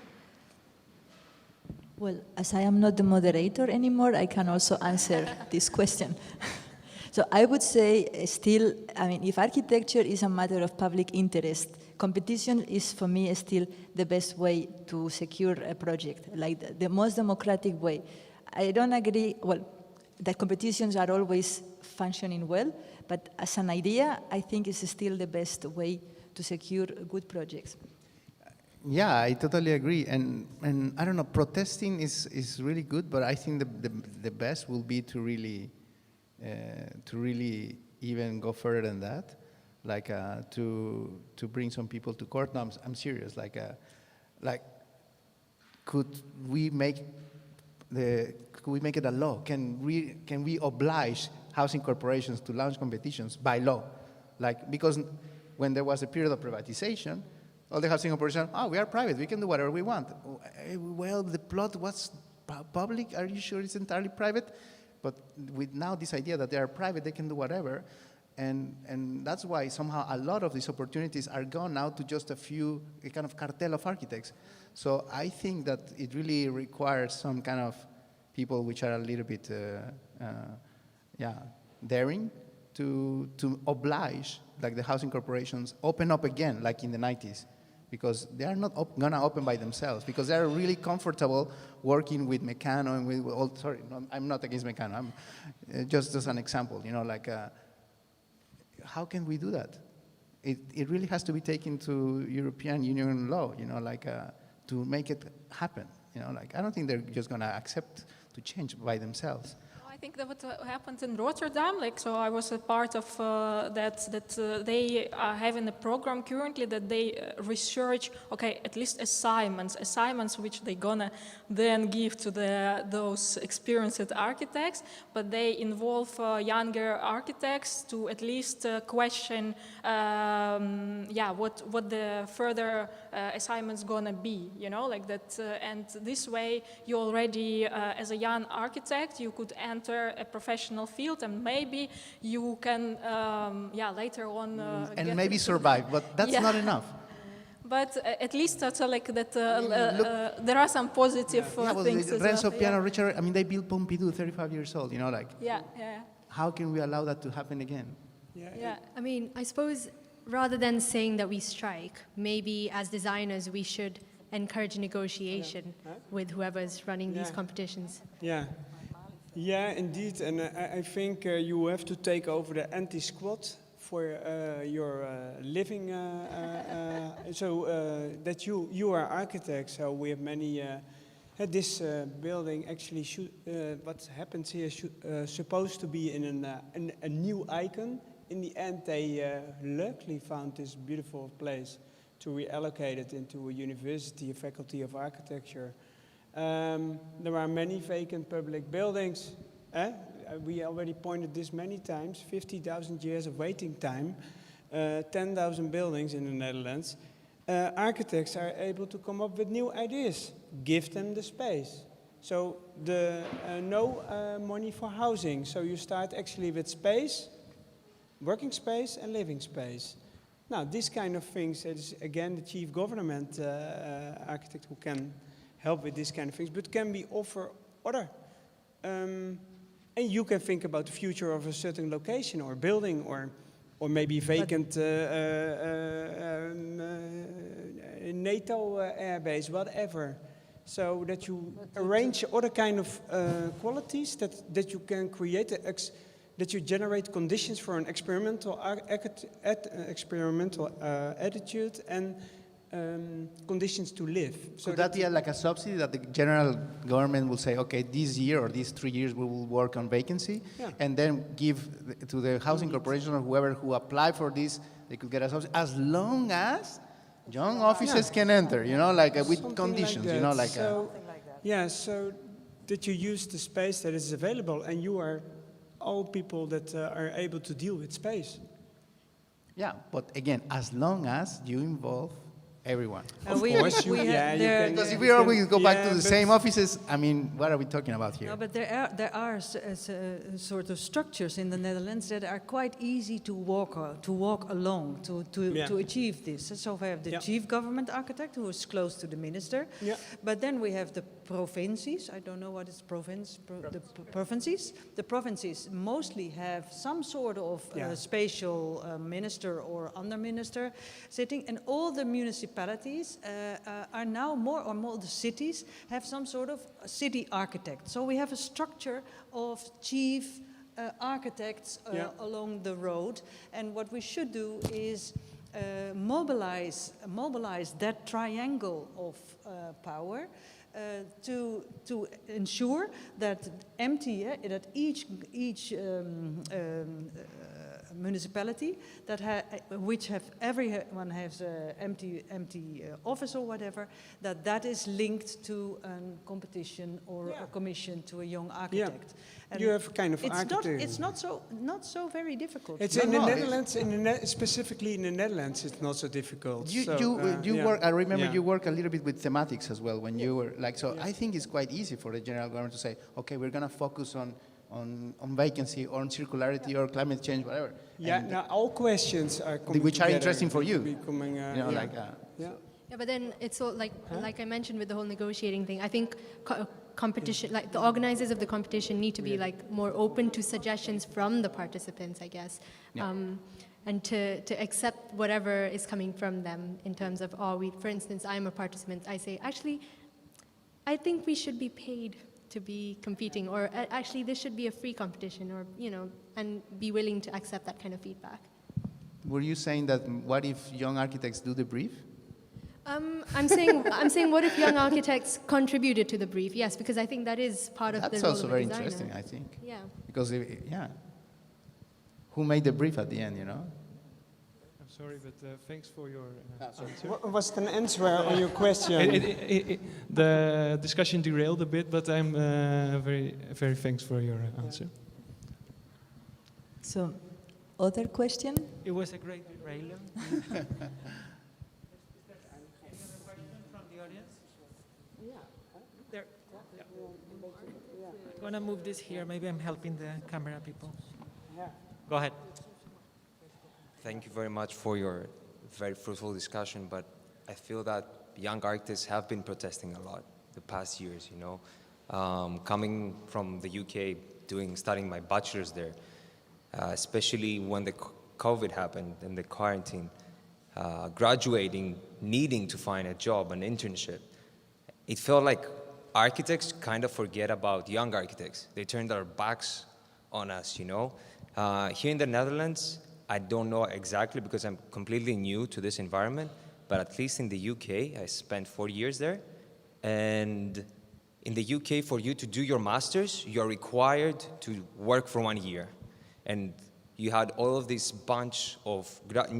Well, as I am not the moderator anymore, I can also answer this question. So I would say still, I mean, if architecture is a matter of public interest, competition is for me still the best way to secure a project, like the most democratic way. I don't agree, well, that competitions are always functioning well, but as an idea, I think it's still the best way to secure good projects. Yeah, I totally agree. And I don't know, protesting is really good, but I think the best will be to really even go further than that, like to bring some people to court. No, I'm serious. Like could we make it a law? Can we oblige housing corporations to launch competitions by law? Like, because when there was a period of privatization, all the housing corporations, we are private, we can do whatever we want. Well, the plot was public, are you sure it's entirely private? But with now this idea that they are private, they can do whatever. And that's why somehow a lot of these opportunities are gone now to just a kind of cartel of architects. So I think that it really requires some kind of people which are a little bit, daring to oblige, like the housing corporations, open up again, like in the 90s, because they are not gonna open by themselves, because they are really comfortable working with Meccano and with all, sorry, no, I'm not against Meccano, I'm just as an example, you know, like, how can we do that? It really has to be taken to European Union law, you know, like, to make it happen, you know, like, I don't think they're just gonna accept to change by themselves. I think that what happened in Rotterdam, like, so I was a part of that they are having a program currently that they research, okay, at least assignments which they gonna then give to those experienced architects, but they involve younger architects to at least question, what the further assignments gonna be, you know, like that, and this way you already, as a young architect, you could enter a professional field, and maybe you can, later on. And maybe survive, but that's not enough. But at least that's like that. There are some positive things. Renzo, Piano, Richard. I mean, they built Pompidou, 35 years old. You know, like. Yeah. How can we allow that to happen again? Yeah. I mean, I suppose rather than saying that we strike, maybe as designers we should encourage negotiation with whoever's running these competitions. Yeah, indeed, and I think you have to take over the anti-squat for your living, so that you are architects. So we have many. This building actually what happens here is supposed to be in a new icon. In the end, they luckily found this beautiful place to reallocate it into a university, a faculty of architecture. There are many vacant public buildings. We already pointed this many times, 50,000 years of waiting time, 10,000 buildings in the Netherlands. Architects are able to come up with new ideas, give them the space. So no money for housing. So you start actually with space, working space and living space. Now, this kind of things, it is again the chief government architect who can help with these kind of things, but can be offer other. And you can think about the future of a certain location or building or maybe vacant NATO airbase, whatever. So that you arrange other kind of qualities that you can create, that you generate conditions for an experimental attitude and conditions to live. So could that be like a subsidy that the general government will say, okay, this year or these 3 years we will work on vacancy, and then give to the housing corporation or whoever who apply for this, they could get a subsidy, as long as young offices can enter, you know, like with conditions, like you know, like. So that you use the space that is available, and you are all people that are able to deal with space. Yeah, but again, as long as you involve everyone. Of course, you can. Because if we always go back to the same offices, I mean, what are we talking about here? No, but there are sort of structures in the Netherlands that are quite easy to walk along to achieve this. So we have the chief government architect who is close to the minister, but then we have the provinces. I don't know what is the provinces. The provinces mostly have some sort of spatial minister or under minister sitting, and all the municipalities are now more the cities have some sort of city architect. So we have a structure of chief architects along the road, and what we should do is mobilize that triangle of power to ensure that that each municipality everyone has an empty office or whatever, that is linked to a competition or a commission to a young architect. And you have kind of it's not so very difficult. It's in the Netherlands, specifically in the Netherlands, it's not so difficult. You work. I remember you work a little bit with thematics as well when you were like. So I think it's quite easy for the general government to say, okay, we're going to focus on vacancy or on circularity or climate change, whatever. Yeah, and now all questions are coming which are together, interesting for you. Becoming, Yeah, but then it's all like I mentioned with the whole negotiating thing. I think competition, like the organizers of the competition, need to be like more open to suggestions from the participants, I guess, and to accept whatever is coming from them in terms of, for instance, I'm a participant. I say, actually, I think we should be paid to be competing, or actually this should be a free competition, or and be willing to accept that kind of feedback. Were you saying that what if young architects do the brief? I'm saying what if young architects contributed to the brief? Yes, because I think that is part of the role of a designer. That's also very interesting, I think. Yeah. Because who made the brief at the end? I'm sorry, but thanks for your answer. Was it an answer on your question? The discussion derailed a bit, but I'm very, very thanks for your answer. So, other question? It was a great derailment. I'm going to move this here. Maybe I'm helping the camera people. Yeah. Go ahead. Thank you very much for your very fruitful discussion, but I feel that young architects have been protesting a lot the past years, coming from the UK, studying my bachelor's there, especially when the COVID happened and the quarantine, graduating, needing to find a job, an internship. It felt like architects kind of forget about young architects. They turned their backs on us, Here in the Netherlands, I don't know exactly because I'm completely new to this environment, but at least in the UK, I spent 4 years there. And in the UK, for you to do your master's, you're required to work for 1 year. And you had all of this bunch of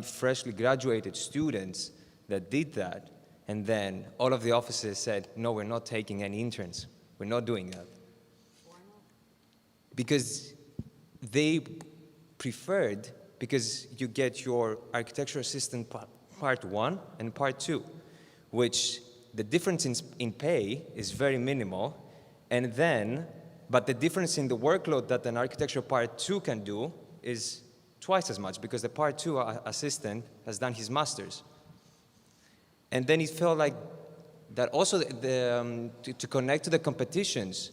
freshly graduated students that did that. And then all of the offices said, no, we're not taking any interns. We're not doing that. Why not? Because they preferred, because you get your architecture assistant part 1 and part 2, which the difference in pay is very minimal. And then, but the difference in the workload that an architecture part 2 can do is twice as much, because the part 2 assistant has done his master's. And then it felt like that also to connect to the competitions,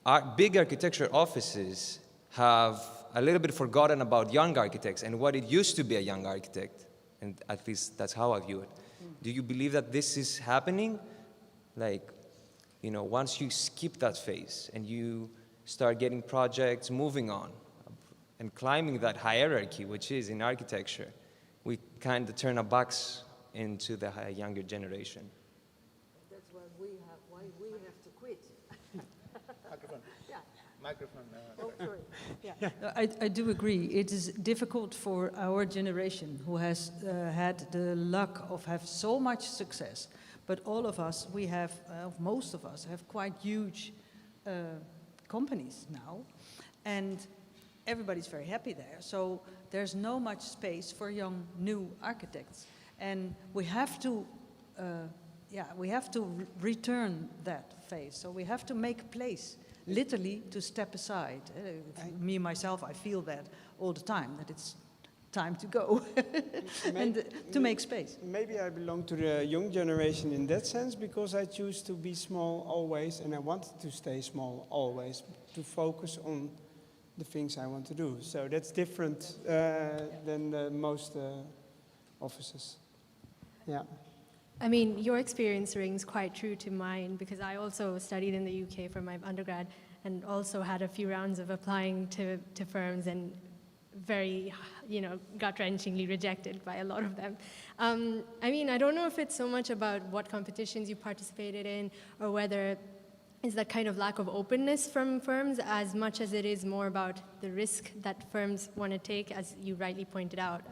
our big architecture offices have a little bit forgotten about young architects and what it used to be a young architect. And at least that's how I view it. Do you believe that this is happening? Like, once you skip that phase and you start getting projects moving on and climbing that hierarchy, which is in architecture, we kind of turn our backs into the younger generation. That's why we have to quit. Microphone. Yeah. Microphone. Oh, sorry. Yeah. No, I do agree. It is difficult for our generation who has had the luck of have so much success. But all of us, most of us have quite huge companies now. And everybody's very happy there. So there's no much space for young, new architects. And we have to, return that phase. So we have to make place, literally, to step aside. Me, myself, I feel that all the time, that it's time to go and to make space. Maybe I belong to the young generation in that sense, because I choose to be small always, and I wanted to stay small always, to focus on the things I want to do. So that's different than most offices. Yeah. I mean, your experience rings quite true to mine, because I also studied in the UK for my undergrad and also had a few rounds of applying to firms, and very, gut-wrenchingly rejected by a lot of them. I mean, I don't know if it's so much about what competitions you participated in or whether it's that kind of lack of openness from firms as much as it is more about the risk that firms want to take, as you rightly pointed out.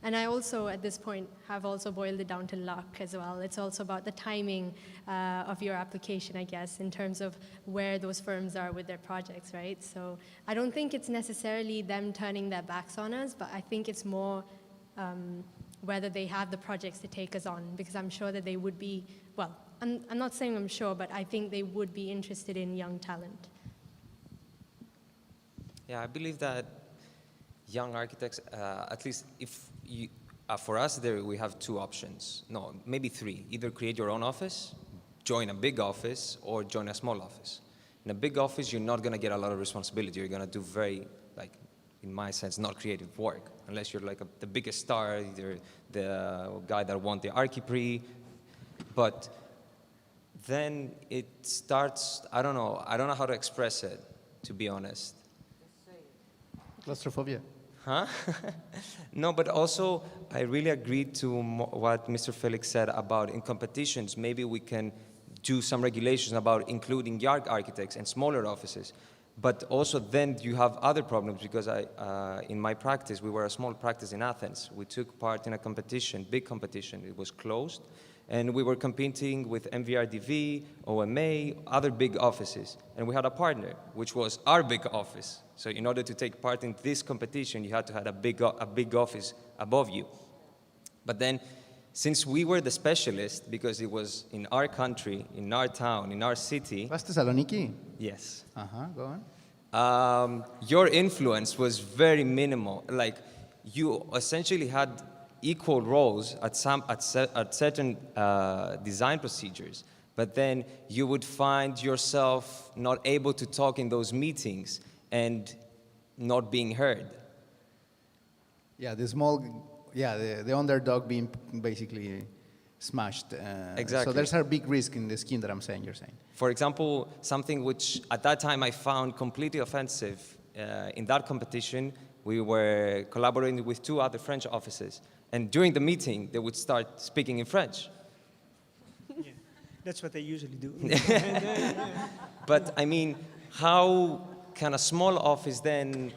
And I also, at this point, have also boiled it down to luck as well. It's also about the timing of your application, I guess, in terms of where those firms are with their projects, right? So I don't think it's necessarily them turning their backs on us, but I think it's more whether they have the projects to take us on, because I'm sure that they would be, well, I'm not saying I'm sure, but I think they would be interested in young talent. Yeah, I believe that young architects, at least if you, for us, we have two options. No, maybe three. Either create your own office, join a big office, or join a small office. In a big office, you're not going to get a lot of responsibility. You're going to do very, in my sense, not creative work, unless you're the biggest star, you're the guy that won the Archiprix. But then it starts, I don't know how to express it, to be honest. Claustrophobia. Huh? No, but also I really agreed to what Mr. Felix said about in competitions, maybe we can do some regulations about including young architects and smaller offices. But also then you have other problems because in my practice, we were a small practice in Athens. We took part in a competition, big competition. It was closed. And we were competing with MVRDV, OMA, other big offices. And we had a partner, which was our big office. So in order to take part in this competition, you had to have a big office above you. But then, since we were the specialist, because it was in our country, in our town, in our city. Was Thessaloniki? Yes. Go on. Your influence was very minimal. You essentially had equal roles at certain design procedures, but then you would find yourself not able to talk in those meetings and not being heard. Yeah, the underdog being basically smashed. Exactly. So there's a big risk in the scheme that you're saying. For example, something which at that time I found completely offensive in that competition, we were collaborating with two other French offices. And during the meeting, they would start speaking in French. Yeah, that's what they usually do. But I mean, how can a small office then,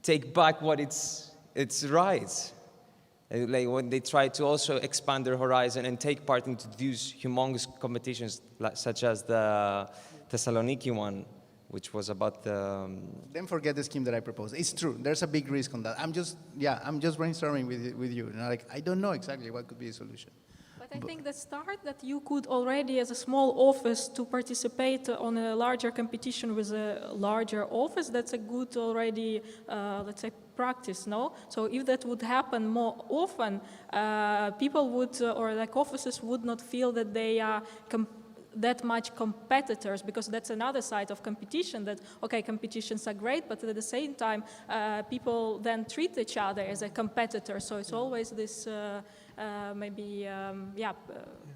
take back what its rights? When they try to also expand their horizon and take part into these humongous competitions, such as the Thessaloniki one, which was about the... Then forget the scheme that I proposed. It's true. There's a big risk on that. I'm just brainstorming with you. I don't know exactly what could be a solution. But I think the start that you could already, as a small office, to participate on a larger competition with a larger office, that's a good already, let's say, practice, no? So if that would happen more often, people would, or offices would not feel that they are that much competitors, because that's another side of competition, that, okay, competitions are great, but at the same time, people then treat each other as a competitor. So it's always this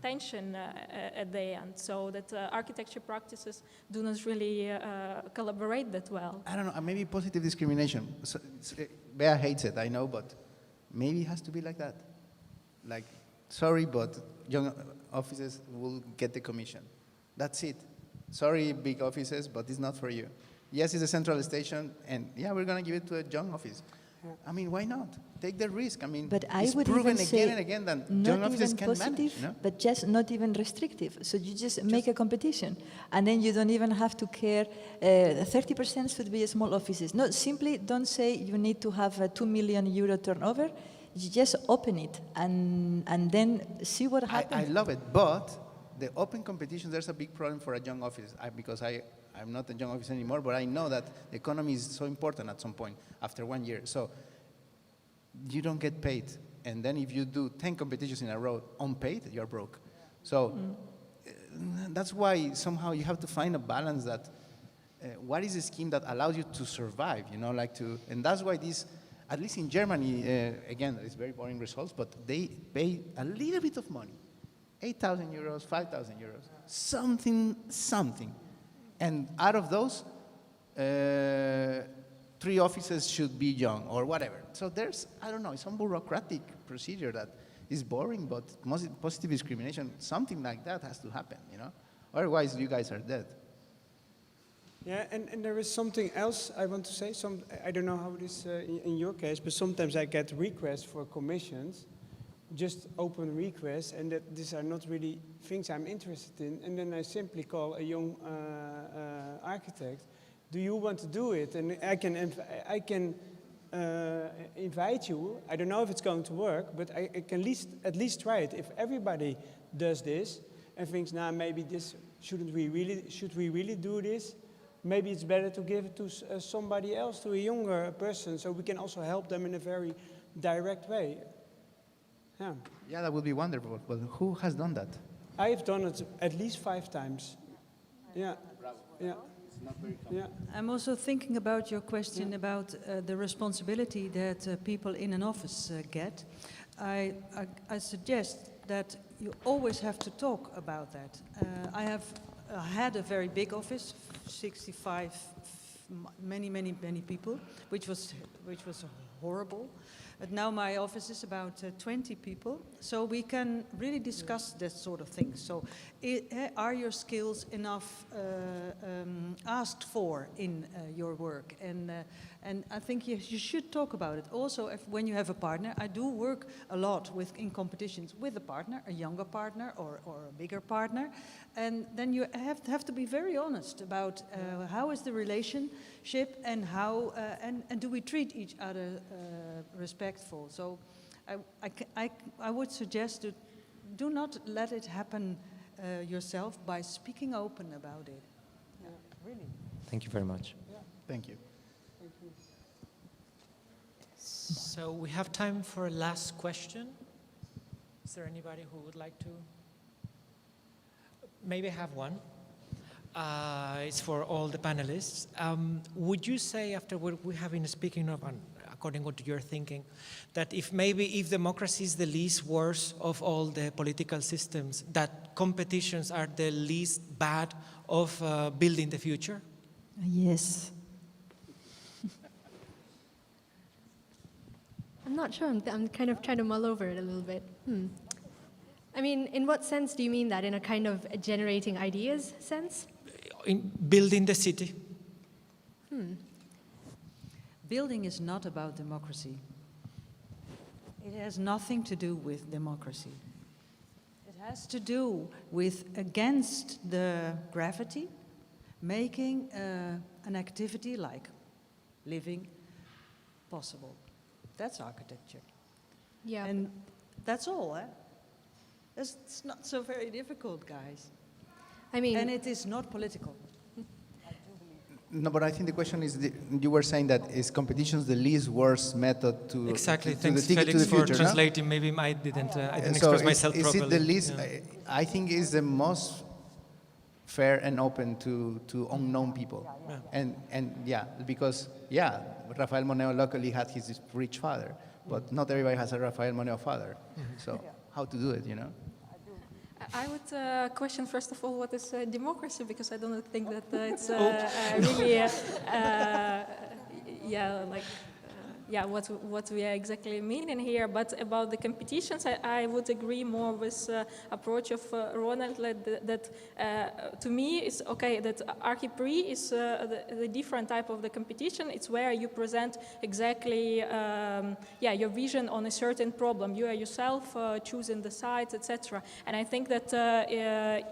tension at the end, so that architecture practices do not really collaborate that well. I don't know, maybe positive discrimination. So, Bea hates it, I know, but maybe it has to be like that. Sorry, but young offices will get the commission. That's it. Sorry, big offices, but it's not for you. Yes, it's a central station, and we're going to give it to a young office. I mean, why not? Take the risk. I mean, but it's proven again and again that young offices can manage. But just not even restrictive. So you just make a competition, and then you don't even have to care. 30% should be small offices. No, simply don't say you need to have a €2 million turnover. You just open it and then see what happens. I love it, but the open competitions, there's a big problem for a young office because I'm not a young office anymore, but I know that the economy is so important at some point after 1 year. So you don't get paid. And then if you do 10 competitions in a row unpaid, you're broke. So that's why somehow you have to find a balance that what is a scheme that allows you to survive, and that's why this, at least in Germany, again, it's very boring results, but they pay a little bit of money, 8,000 euros, 5,000 euros, something. And out of those, 3 offices should be young or whatever. So there's, I don't know, some bureaucratic procedure that is boring, but positive discrimination, something like that has to happen, you know? Otherwise, you guys are dead. Yeah, and there is something else I want to say. I don't know how it is in your case, but sometimes I get requests for commissions, just open requests, and that these are not really things I'm interested in. And then I simply call a young architect. Do you want to do it? And I can invite you. I don't know if it's going to work, but I can at least try it. If everybody does this and thinks, nah, maybe this should we really do this? Maybe it's better to give it to somebody else, to a younger person, so we can also help them in a very direct way. Yeah. Yeah, that would be wonderful. But who has done that? I have done it at least 5 times. Yeah. Yeah. Yeah. I'm also thinking about your question about the responsibility that people in an office get. I suggest that you always have to talk about that. I have had a very big office, 65, many people, which was horrible. But now my office is about 20 people, so we can really discuss that sort of thing. So are your skills enough asked for in your work? And I think you should talk about it. Also, when you have a partner, I do work a lot in competitions with a partner, a younger partner or a bigger partner. And then you have to be very honest about how is the relationship and how, and do we treat each other respectful. So I would suggest to do not let it happen yourself by speaking open about it. Yeah, really. Thank you very much. Yeah. Thank you. Thank you. So we have time for a last question. Is there anybody who would like to? Maybe I have one. It's for all the panelists. Would you say, after what we have been speaking of, and according to your thinking, that if democracy is the least worst of all the political systems, that competitions are the least bad of building the future? Yes. I'm not sure. I'm kind of trying to mull over it a little bit. I mean, in what sense do you mean that? In a kind of generating ideas sense? In building the city. Building is not about democracy. It has nothing to do with democracy. It has to do with against the gravity, making an activity like living possible. That's architecture. Yeah. And that's all, eh? It's not so very difficult, guys. I mean, and it is not political. No, but I think the question is, you were saying that is competition the least worst method to exactly. to Thanks, the Felix, to the for future, translating. No? Maybe I didn't So express myself is properly. It the least? Yeah. I think is the most fair and open to unknown people, and yeah, because Rafael Moneo luckily had his rich father, but not everybody has a Rafael Moneo father. So how to do it, you know? I would question, first of all, what is democracy, because I don't think that it's really, what we are exactly meaning here. But about the competitions, I would agree more with approach of Ronald, that to me it's okay that Archiprix is the different type of the competition. It's where you present exactly your vision on a certain problem. You are yourself choosing the sites, etc. And I think that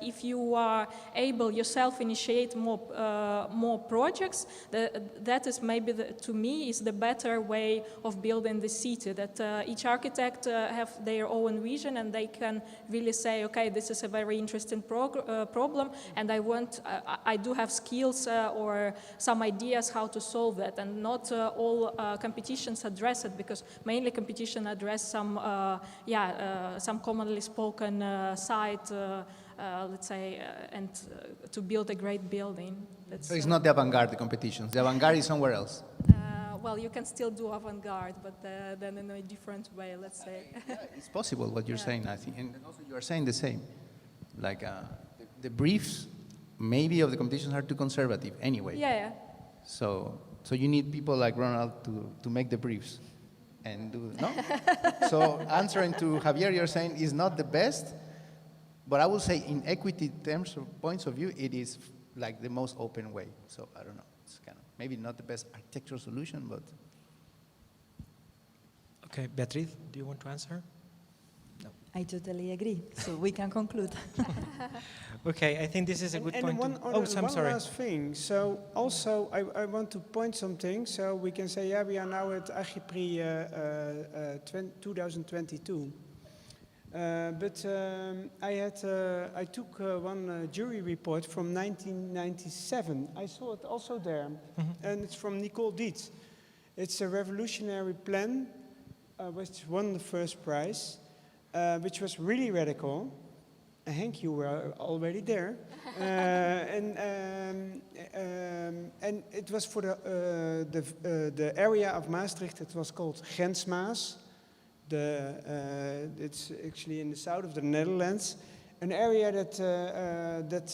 if you are able yourself initiate more projects, that is maybe to me is the better way of building the city, that each architect have their own vision and they can really say, okay, this is a very interesting problem and I do have skills or some ideas how to solve that, and not all competitions address it, because mainly competition address some commonly spoken site, let's say, and to build a great building. So it's not the avant-garde, the competitions. The avant-garde is somewhere else. Well, you can still do avant-garde, but then in a different way, let's say. It's possible what you're saying, I think. And also you are saying the same. Like the briefs, maybe, of the competitions are too conservative anyway. Yeah. So So you need people like Ronald to make the briefs and do, no? So answering to Javier, you're saying is not the best, but I would say in equity terms or points of view, it is like the most open way. So I don't know, it's kind of maybe not the best architectural solution, but. Okay, Beatriz, do you want to answer? No. I totally agree. So we can conclude. Okay, I think this is a good point. One sorry. last thing. So also, I want to point something. So we can say, yeah, we are now at Archiprix 2022. But I took one jury report from 1997. I saw it also there, and it's from Nicole Dietz. It's a revolutionary plan, which won the first prize, which was really radical. Henk, you were already there, and it was for the area of Maastricht. It was called Grensmaas. It's actually in the south of the Netherlands, an area that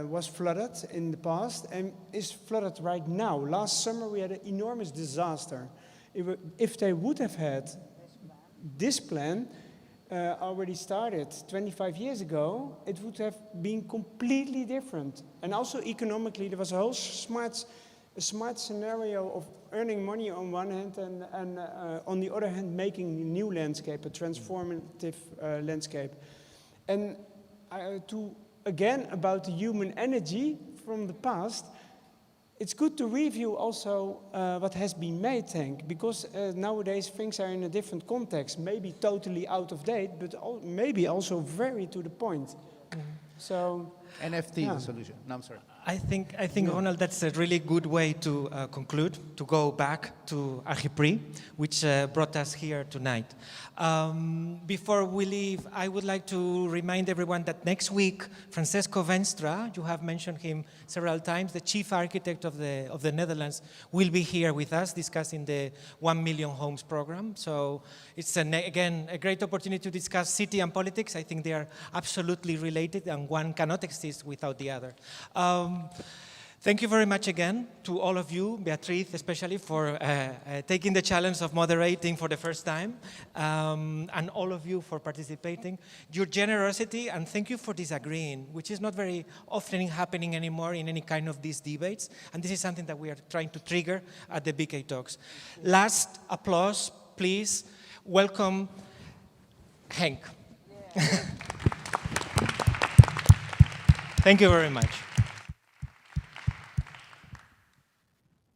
was flooded in the past and is flooded right now. Last summer we had an enormous disaster. If they would have had this plan already started 25 years ago, it would have been completely different. And also economically, there was a whole smart scenario of earning money on one hand and on the other hand making a new landscape, a transformative landscape. And again about the human energy from the past, it's good to review also what has been made, Henk, because nowadays things are in a different context, maybe totally out of date, but maybe also very to the point. So NFT the solution. No, I'm sorry. I think Ronald, that's a really good way to conclude, to go back to Archiprix, which brought us here tonight. Before we leave, I would like to remind everyone that next week, Francesco Venstra, you have mentioned him several times, the chief architect of the Netherlands, will be here with us discussing the 1 Million Homes program. So it's, again, a great opportunity to discuss city and politics. I think they are absolutely related, and one cannot exist without the other. Thank you very much again to all of you, Beatriz especially, for taking the challenge of moderating for the first time, and all of you for participating. Your generosity, and thank you for disagreeing, which is not very often happening anymore in any kind of these debates, and this is something that we are trying to trigger at the BK Talks. Last applause, please. Welcome, Henk. Yeah. Thank you very much.